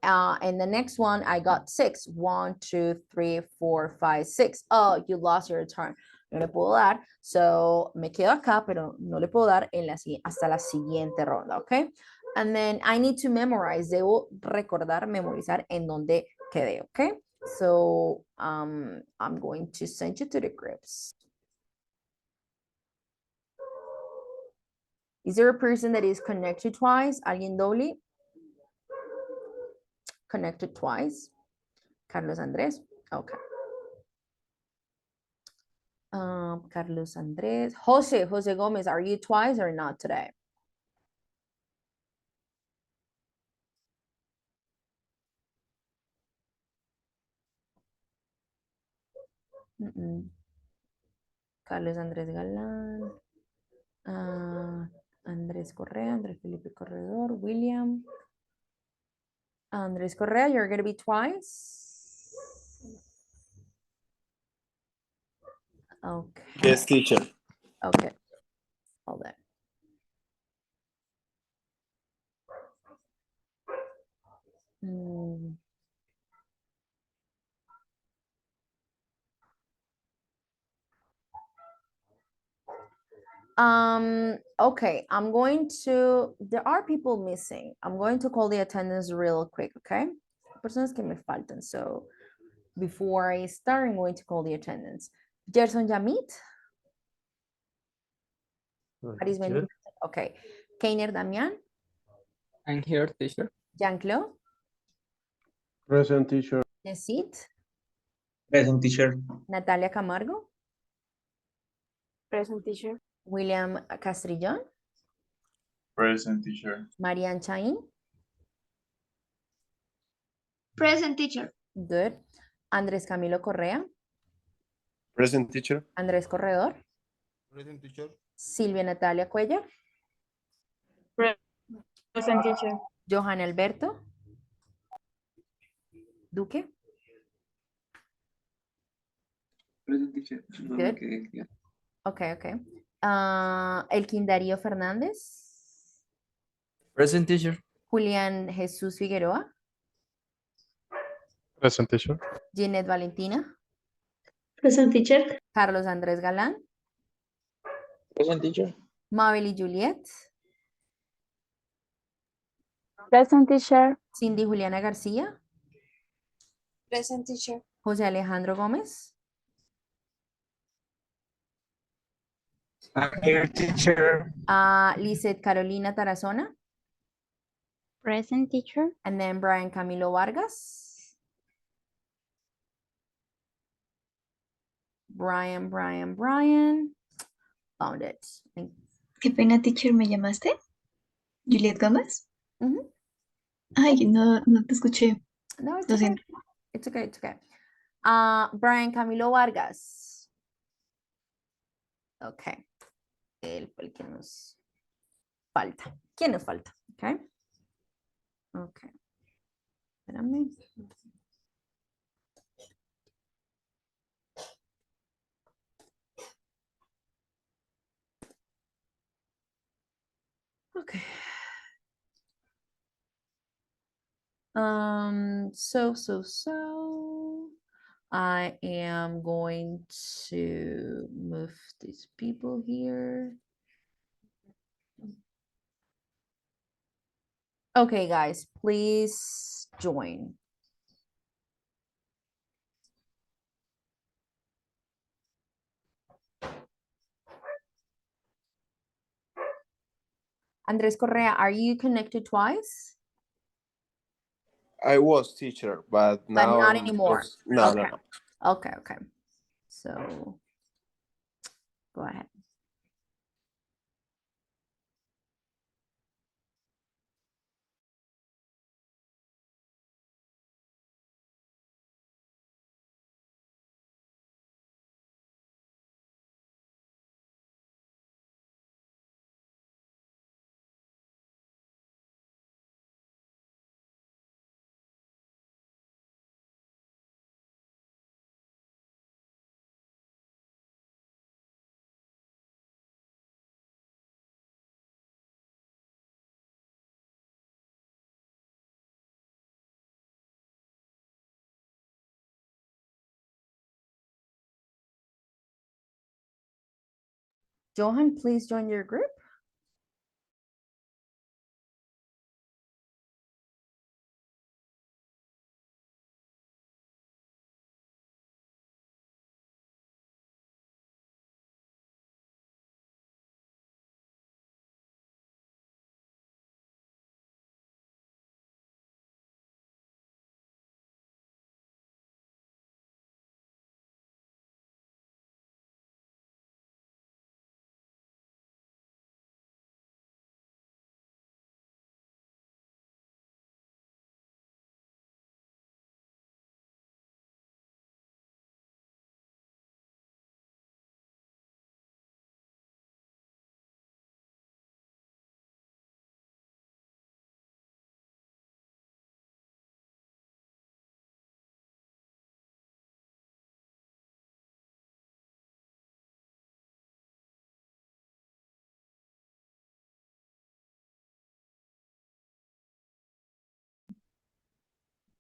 And the next one, I got 6. 1, 2, 3, 4, 5, 6. Oh, you lost your turn. no le puedo dar. So, me quedo acá, pero no le puedo dar hasta la siguiente ronda, ¿ok? And then I need to memorize. Debo recordar, memorizar en dónde quedé, ¿ok? So, I'm going to send you to the groups. Is there a person that is connected twice? ¿Alguien doble? Connected twice. Carlos Andrés. Okay. Carlos Andrés. Jose Gomez, are you twice or not today? Carlos Andrés Galán. Andrés Correa, Andrés Felipe Corredor, William. Andrés Correa, you're going to be twice. Okay. Yes, teacher. Okay. Hold on. Okay, there are people missing. I'm going to call the attendance real quick, okay? Personas que me faltan. So before I start, I'm going to call the attendance. Gerson Yamit. Teacher. Okay. Keiner Damian. I'm here, teacher. Jean-Claude. Present, teacher. Nesit. Present, teacher. Natalia Camargo. Present, teacher. William Castrillón. Present, teacher. Marian Chain. Present, teacher. Good. Andrés Camilo Correa. Present, teacher. Andrés Corredor. Present, teacher. Silvia Natalia Cuellar. Present, teacher. Johan Alberto. Duque. Present, teacher. Good. Okay. Elkin Darío Fernández. Present, teacher. Julián Jesús Figueroa. Present, teacher. Ginette Valentina. Present, teacher. Carlos Andrés Galán. Present, teacher. Mabel y Juliet. Present, teacher. Cindy Juliana García. Present, teacher. José Alejandro Gómez. I'm here, teacher. Lizeth Carolina Tarazona. Present, teacher. And then Brian Camilo Vargas. Brian. Found it. Qué pena, teacher, ¿me llamaste? Juliet Gómez. Mhm. Ay, no te escuché. No, it's Lo okay. siento. It's okay. Brian Camilo Vargas. Okay. El que nos falta. ¿Quién nos falta? Okay. Okay. Espérame. Okay. So I am going to move these people here. Okay, guys, please join. Andres Correa, are you connected twice? I was teacher, but But now not I'm anymore. just- no, Okay. no. Okay. So go ahead. Johan, please join your group.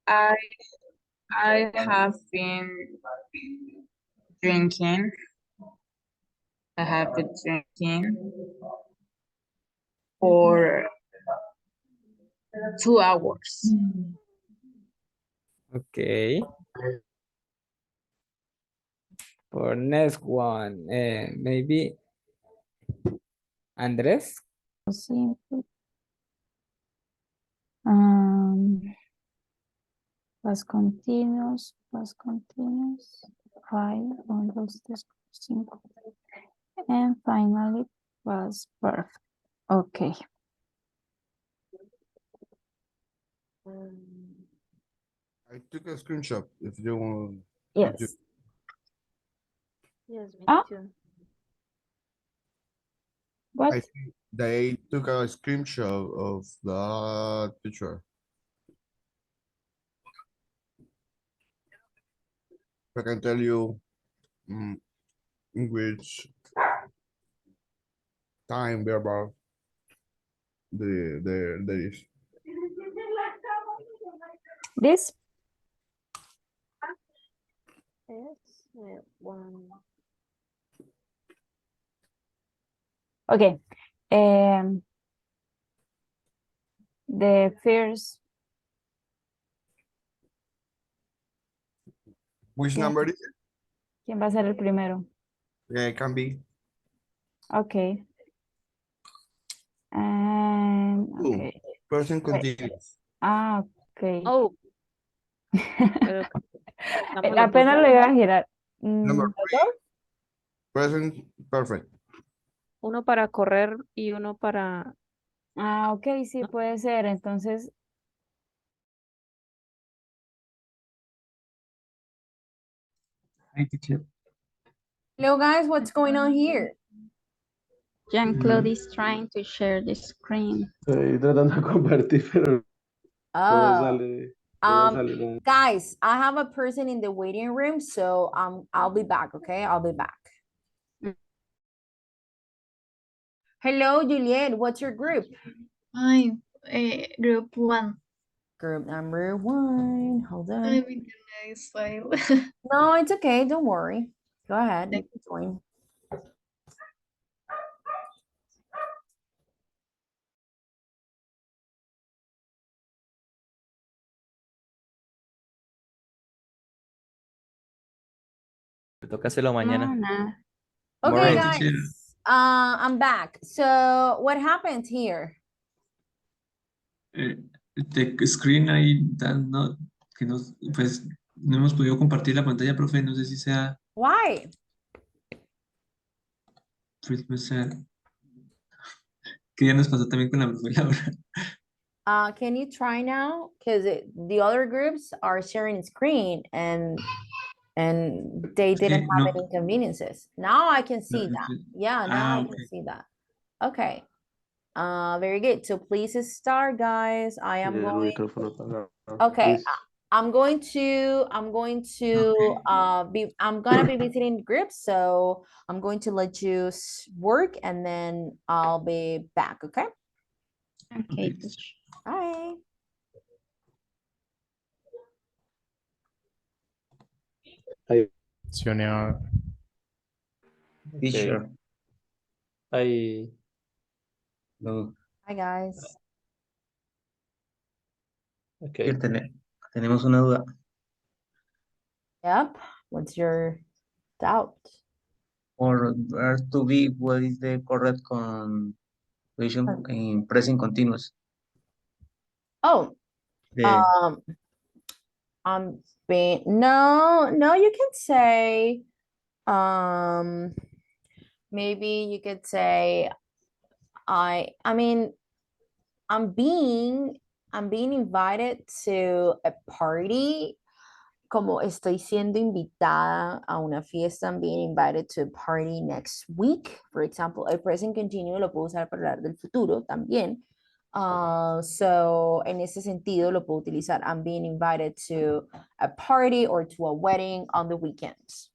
I I have been drinking. I have been drinking for 2 hours. Okay. For next one, maybe Andres. Simple. Past continuous, 5, 1, 2, 3, 4, 5. And finally, past perfect. Okay. I took a screenshot if you want. Yes. Yes, me Ah, too. what? I think they took a screenshot of the picture. I can tell you in which time verbal there is. This? Yes, one. Okay. The first. Which number is it? ¿Quién va a ser el primero? Yeah, it can be Okay. And two. okay. Person continues. Ah, okay. Oh, pero estamos los dos. Apenas lo iba a girar. Number ¿Los 3, dos? present perfect. Uno para correr y uno para... Ah, ok, sí, puede ser. Entonces, Hi, teacher. Hello, guys. What's going on here? Jean-Claude is trying to share the screen. Estoy tratando de compartir, pero no me Oh, sale. No me sale nada. guys, I have a person in the waiting room, so I'll be back, okay? I'll be back. Hello, Juliet. What's your group? Hi, group 1. Group number 1. Hold on. I'm in the next file. No, it's okay. Don't worry. Go ahead. You can join. Me toca hacerlo mañana. Okay, Morning, guys. teacher. I'm back. So what happened here? The screen ahí no, que nos, pues no hemos podido compartir la pantalla, profe. No sé si sea, Why? pues, no sé, que ya nos pasó también con la profe Laura. Can you try now? Because the other groups are sharing screen and they didn't have no. any inconveniences. Now I can see that. Yeah, now I okay. can see that. Okay. Very good. So please start, guys. I am El going. micrófono apagado. Okay. Please. I'm going to I'm gonna be visiting groups, so I'm going to let you work and then I'll be back, okay? Okay. Bye. Ahí. Okay. Teacher. I No. Hi, guys. okay. Tenemos una duda. Yep. What's your doubt? For verb to be, what is the correct conjugation in present continuous? Oh, The I'm being no, you can say maybe you could say I mean I'm being invited to a party, como estoy siendo invitada a una fiesta. I'm being invited to a party next week. For example, el present continuo lo puedo usar para hablar del futuro también. So, en ese sentido lo puedo utilizar. I'm being invited to a party or to a wedding on the weekends.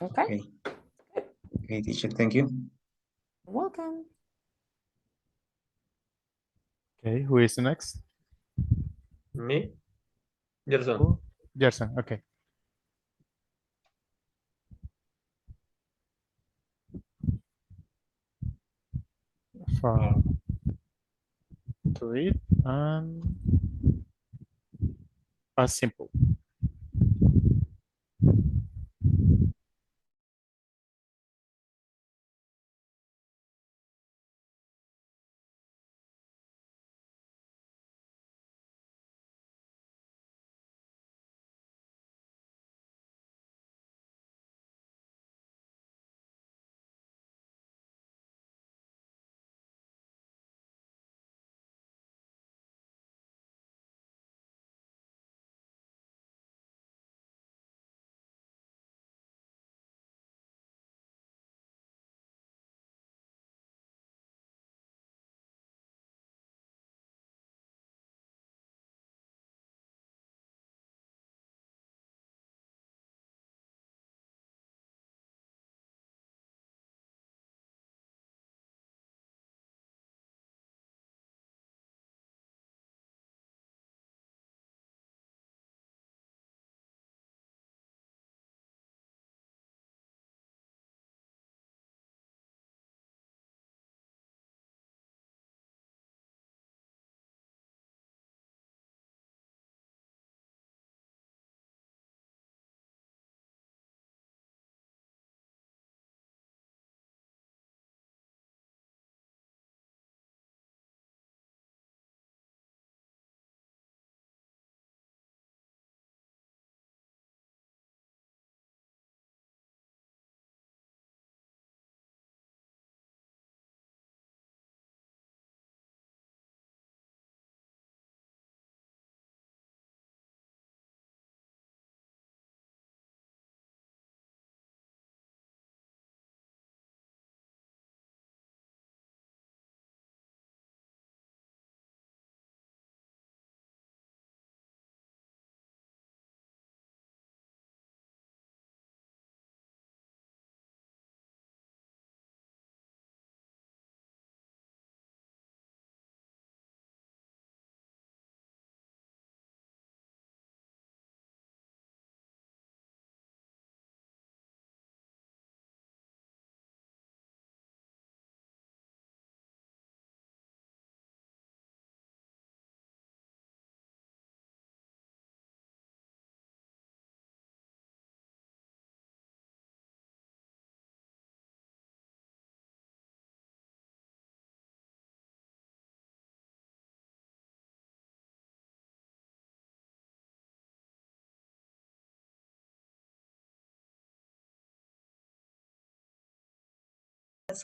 Okay. Okay, teacher, thank you. You're welcome. Okay, who is the next? Me? Gerson. Gerson, okay. To read and past simple.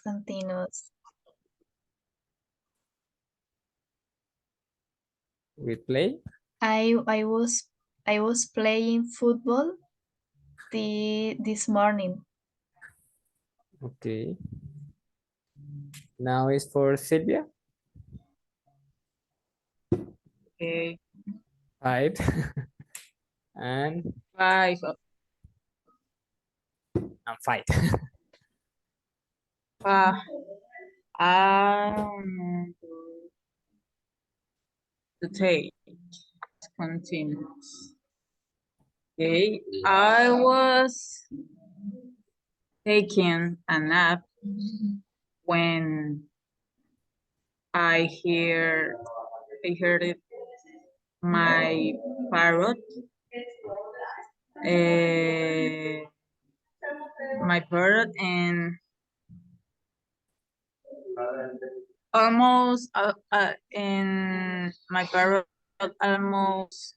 Continuous. We play. I was playing football this morning. Okay. Now is for Sylvia. Okay. 5 and 5. fight. To take continuous. Okay, I was taking a nap when I heard it, my parrot, uh, my parrot, and almost, and my parrot almost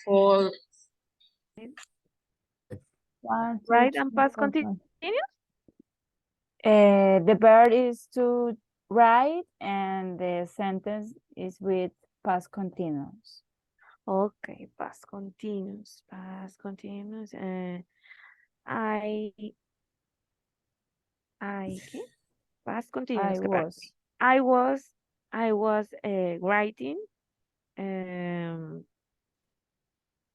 fall. One, two, Right and three, past four, continuous? five. The verb is to write and the sentence is with past continuous. Okay, past continuous, past continuous. I, ¿qué? Past continuous, I ¿qué parte? was. I was writing, um,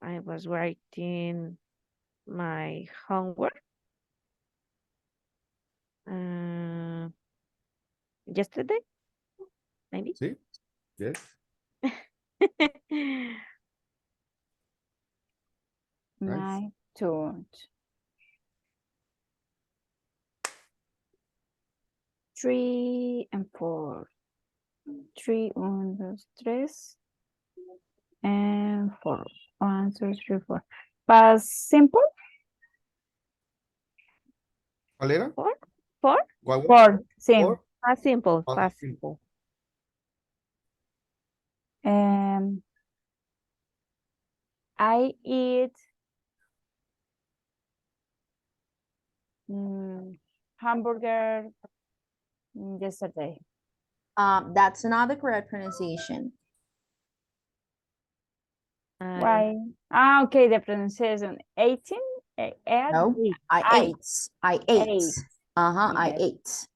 I was writing my homework yesterday, maybe. See? Yes. My turn. 3 and 4. 3, 1, 2, 3. And 4. 1, 2, 3, 4. Past simple? ¿Cuál era? 4? 4? What was 4, sí. four? Past simple, Past past simple. I eat hamburger yesterday. That's not the correct pronunciation. Why? Okay, the pronunciation. 18? No, I ate. I ate. I ate.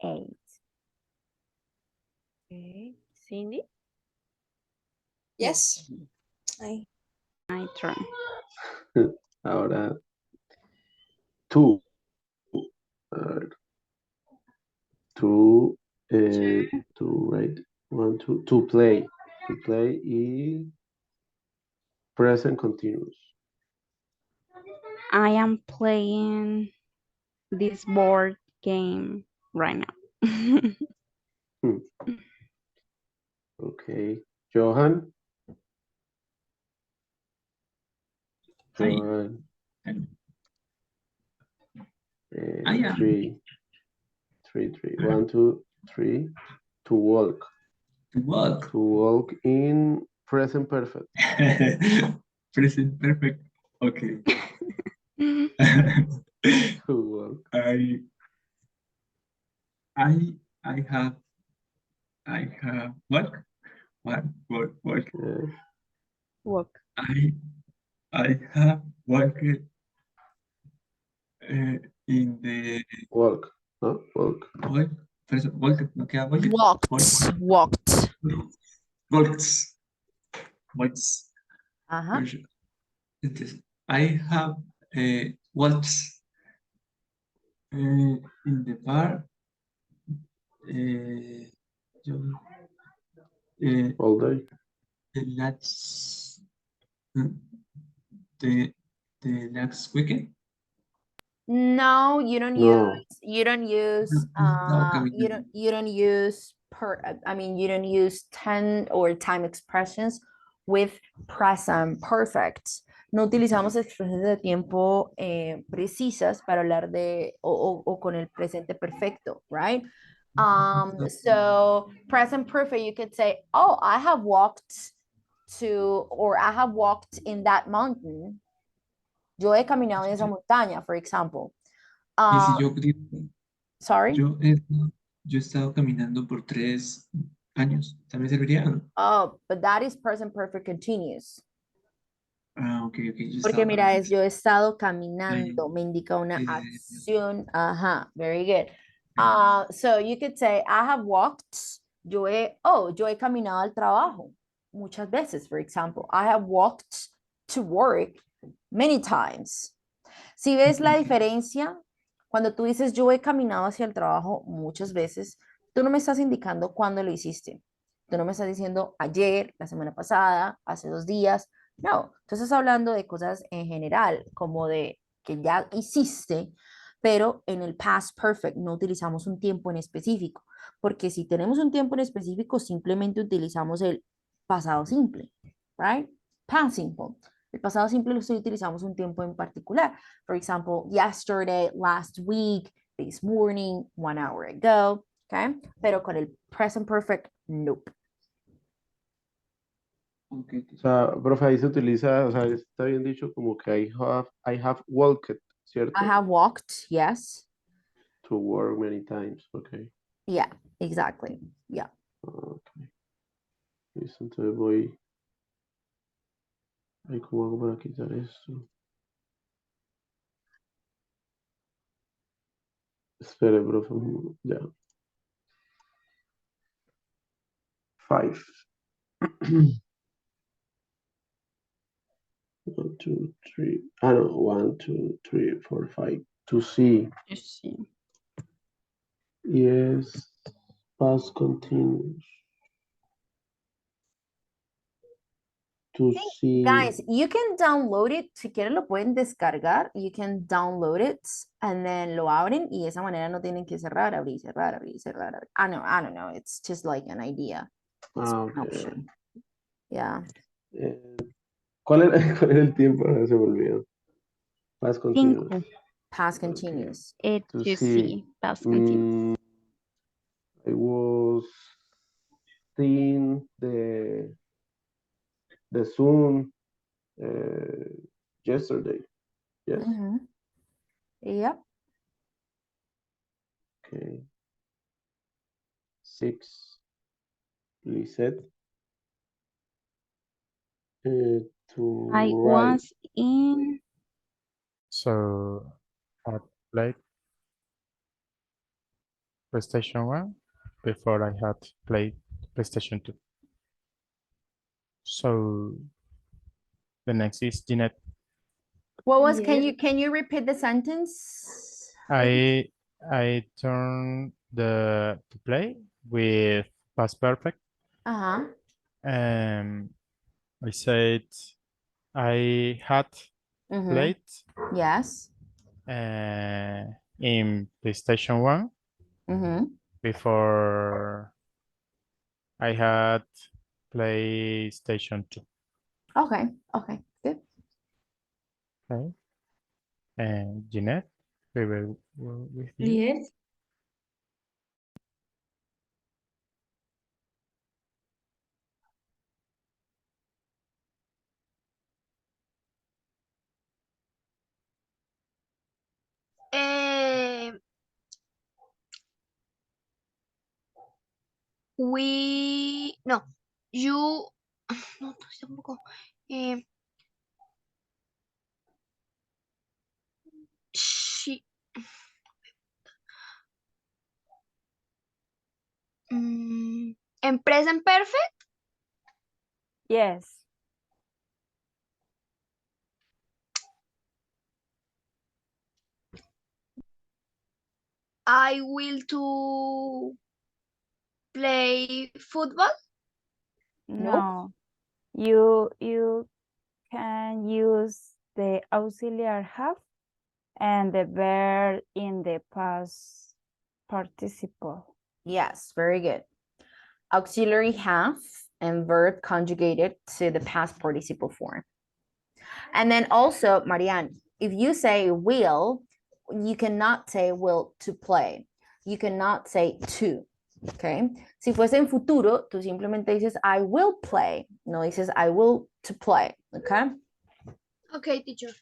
Ate. Okay. Cindy? Yes. My turn. Ahora, two. To, right? One, two, to play. To play is present continuous. I am playing this board game right now. Okay. Johan? Hi. Johan. I am. Three. 1, 2, 3. To walk. To walk. To walk in present perfect. Present perfect. Okay. To walk. I have what? What? Yes. Walk. I have worked in the Walk. ¿No? Walk. Walk, ¿no queda walk? Walked. Walked. Walks. Ajá. Entonces, I have walked in the bar. All day. The last weekend. No, you don't No. use you don't use you don't use 10 or time expressions with present perfect. No utilizamos expresiones de tiempo precisas para hablar de o con el presente perfecto, right? So present perfect, you could say, oh, I have walked to, or I have walked in that mountain. Yo he caminado en esa montaña, for example. Y si yo digo, Sorry? yo he estado caminando por 3 años, ¿también serviría? Oh, but that is present perfect continuous. Ah, ok, yo he Porque estado mira, caminando. yo he estado caminando, me indica una acción. Ajá, very good. So you could say, I have walked. Yo he caminado al trabajo muchas veces, for example. I have walked to work many times. Si ves la diferencia, cuando tú dices yo he caminado hacia el trabajo muchas veces, tú no me estás indicando cuándo lo hiciste. Tú no me estás diciendo ayer, la semana pasada, hace 2 días. No, tú estás hablando de cosas en general, como de que ya hiciste, pero en el past perfect no utilizamos un tiempo en específico, porque si tenemos un tiempo en específico, simplemente utilizamos el pasado simple, right? Past simple. El pasado simple lo utilizamos un tiempo en particular. For example, yesterday, last week, this morning, 1 hour ago, okay? Pero con el present perfect, nope. O sea, profe, ahí se utiliza, o sea, está bien dicho como que I have walked, ¿cierto? I have walked, yes. To work many times, okay. Yeah, exactly. Yeah. Okay. Listo, entonces voy. Ay, ¿cómo hago para quitar esto? Espere, profe, ya. 5. 1, 2, 3. Ah, no, 1, 2, 3, 4, 5. To see. To see. Yes. Past continuous. To see. Guys, you can download it. Si quieren lo pueden descargar. You can download it and then lo abren y de esa manera no tienen que cerrar, abrir, cerrar, abrir, cerrar. Abrir. I don't know. It's just like an idea. It's an Okay. option. Yeah. ¿Cuál era, cuál era el tiempo? No se me olvidó. Past continuous. 5. Past continuous. To To see. see. Past continuous. I was seeing the sun yesterday. Yes. Yep. Okay. 6. Lisette. To I write. was in So I played PlayStation 1 before I had played PlayStation 2. So the next is Jeanette. What was, can you repeat the sentence? I turned the to play with past perfect. Uh-huh. I said I had played Yes. in PlayStation 1 before I had PlayStation 2. Okay. Okay. Good. Okay. And Jeanette, we were with you. Yes. No, you, no, tampoco. She, en present perfect, yes. I will to play football. No. You can use the auxiliary have and the verb in the past participle. Yes, very good. Auxiliary have and verb conjugated to the past participle form. And then also, Marianne, if you say will, you cannot say will to play. You cannot say to, okay? Si fuese en futuro, tú simplemente dices I will play. No dices I will to play, okay? Okay, teacher.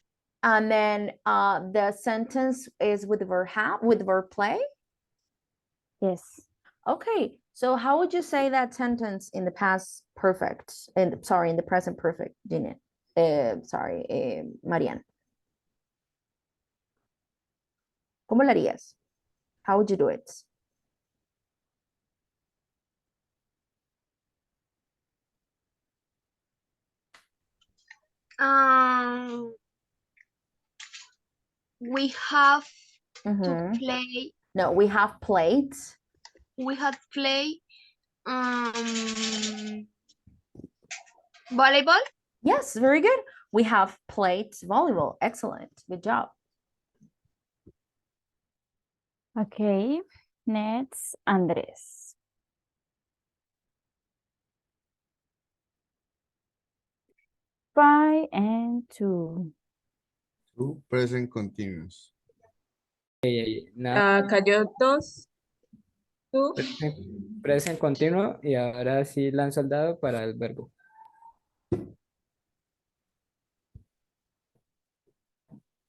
And then the sentence is with the verb have, with the verb play? Yes. Okay, so how would you say that sentence in the past perfect? And sorry, in the present perfect, Jeanette. Marianne. ¿Cómo lo harías? How would you do it? We have to play. No, we have played. We have played volleyball. Yes, very good. We have played volleyball. Excellent. Good job. Okay, next, Andres. Five and two. Two, present continuous. Now Cayó dos. Tú. present continuo y ahora sí lanzo el dado para el verbo.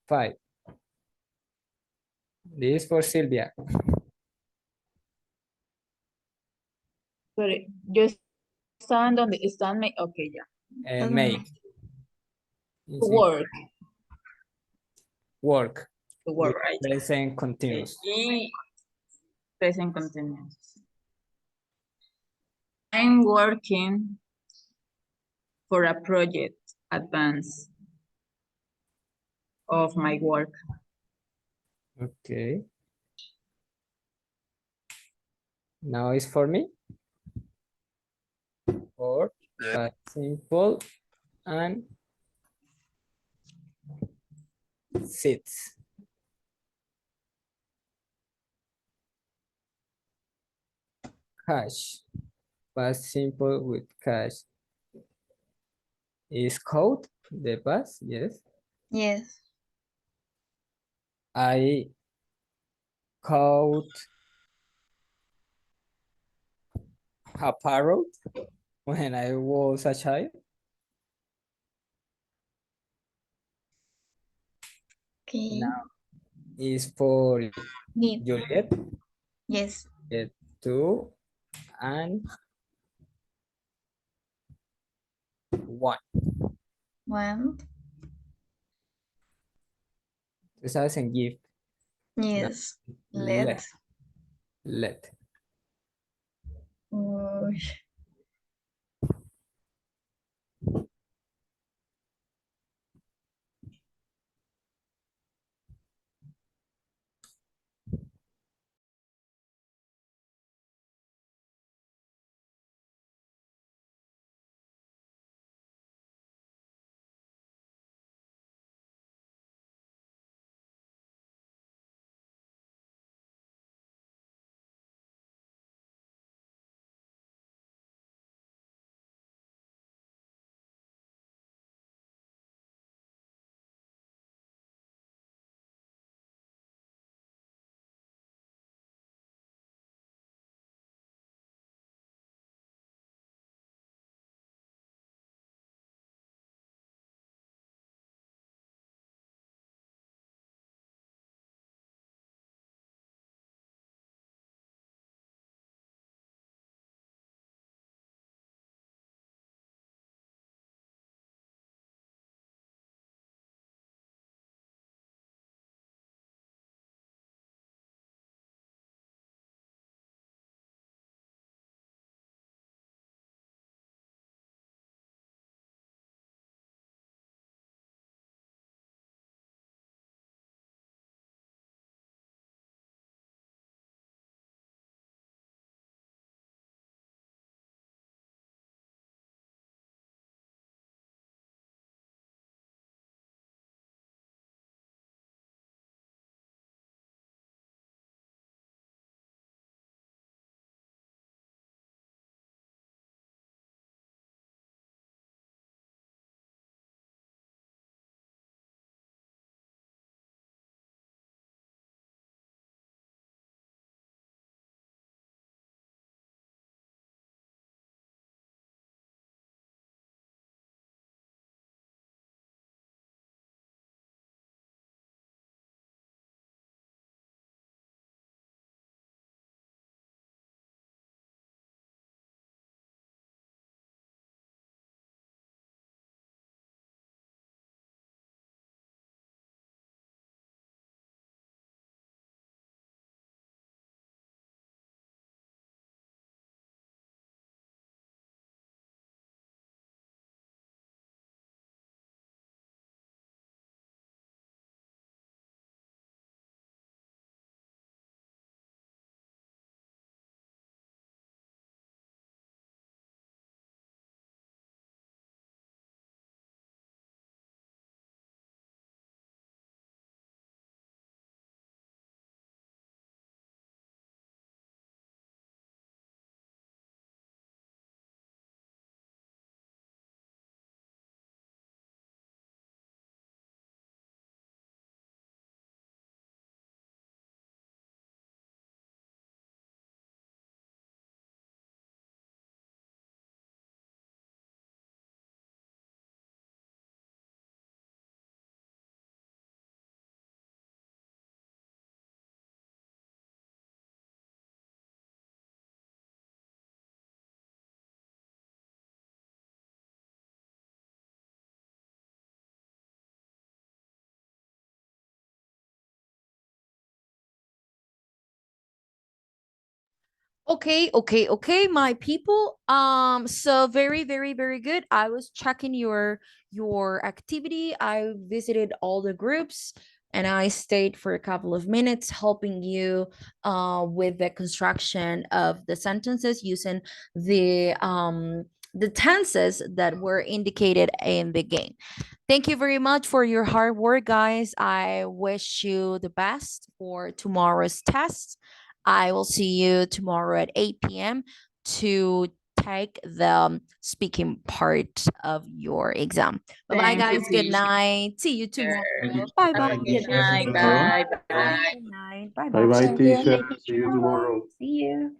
Five. This is for Silvia. Sorry, yo estaba en donde están. Ok, ya. And make. To work. Work. To work, With right. present continuous. Y present continuous. I'm working for a project advance of my work. Okay. Now it's for me. Or simple and sits. Cash. Past simple with cash. Is code the past? Yes. Yes. I caught a parrot when I was a child. Okay. Now is for Need. Juliet. Yes. Get two and one. One. Tú sabes en give. Yes. No, Let. let. Uy. Okay, my people. So very, very, very good. I was checking your activity. I visited all the groups and I stayed for a couple of minutes helping you with the construction of the sentences using the tenses that were indicated in the game. Thank you very much for your hard work, guys. I wish you the best for tomorrow's test. I will see you tomorrow at 8 p.m. to take the speaking part of your exam. Bye bye, Thank you, guys. Good teacher. night. See you tomorrow. Thank you. Bye Have bye. a Thank you. good See you night. tomorrow. Bye. Bye. Good night. Bye Bye bye. bye, Thank you. teacher. See you tomorrow. See you.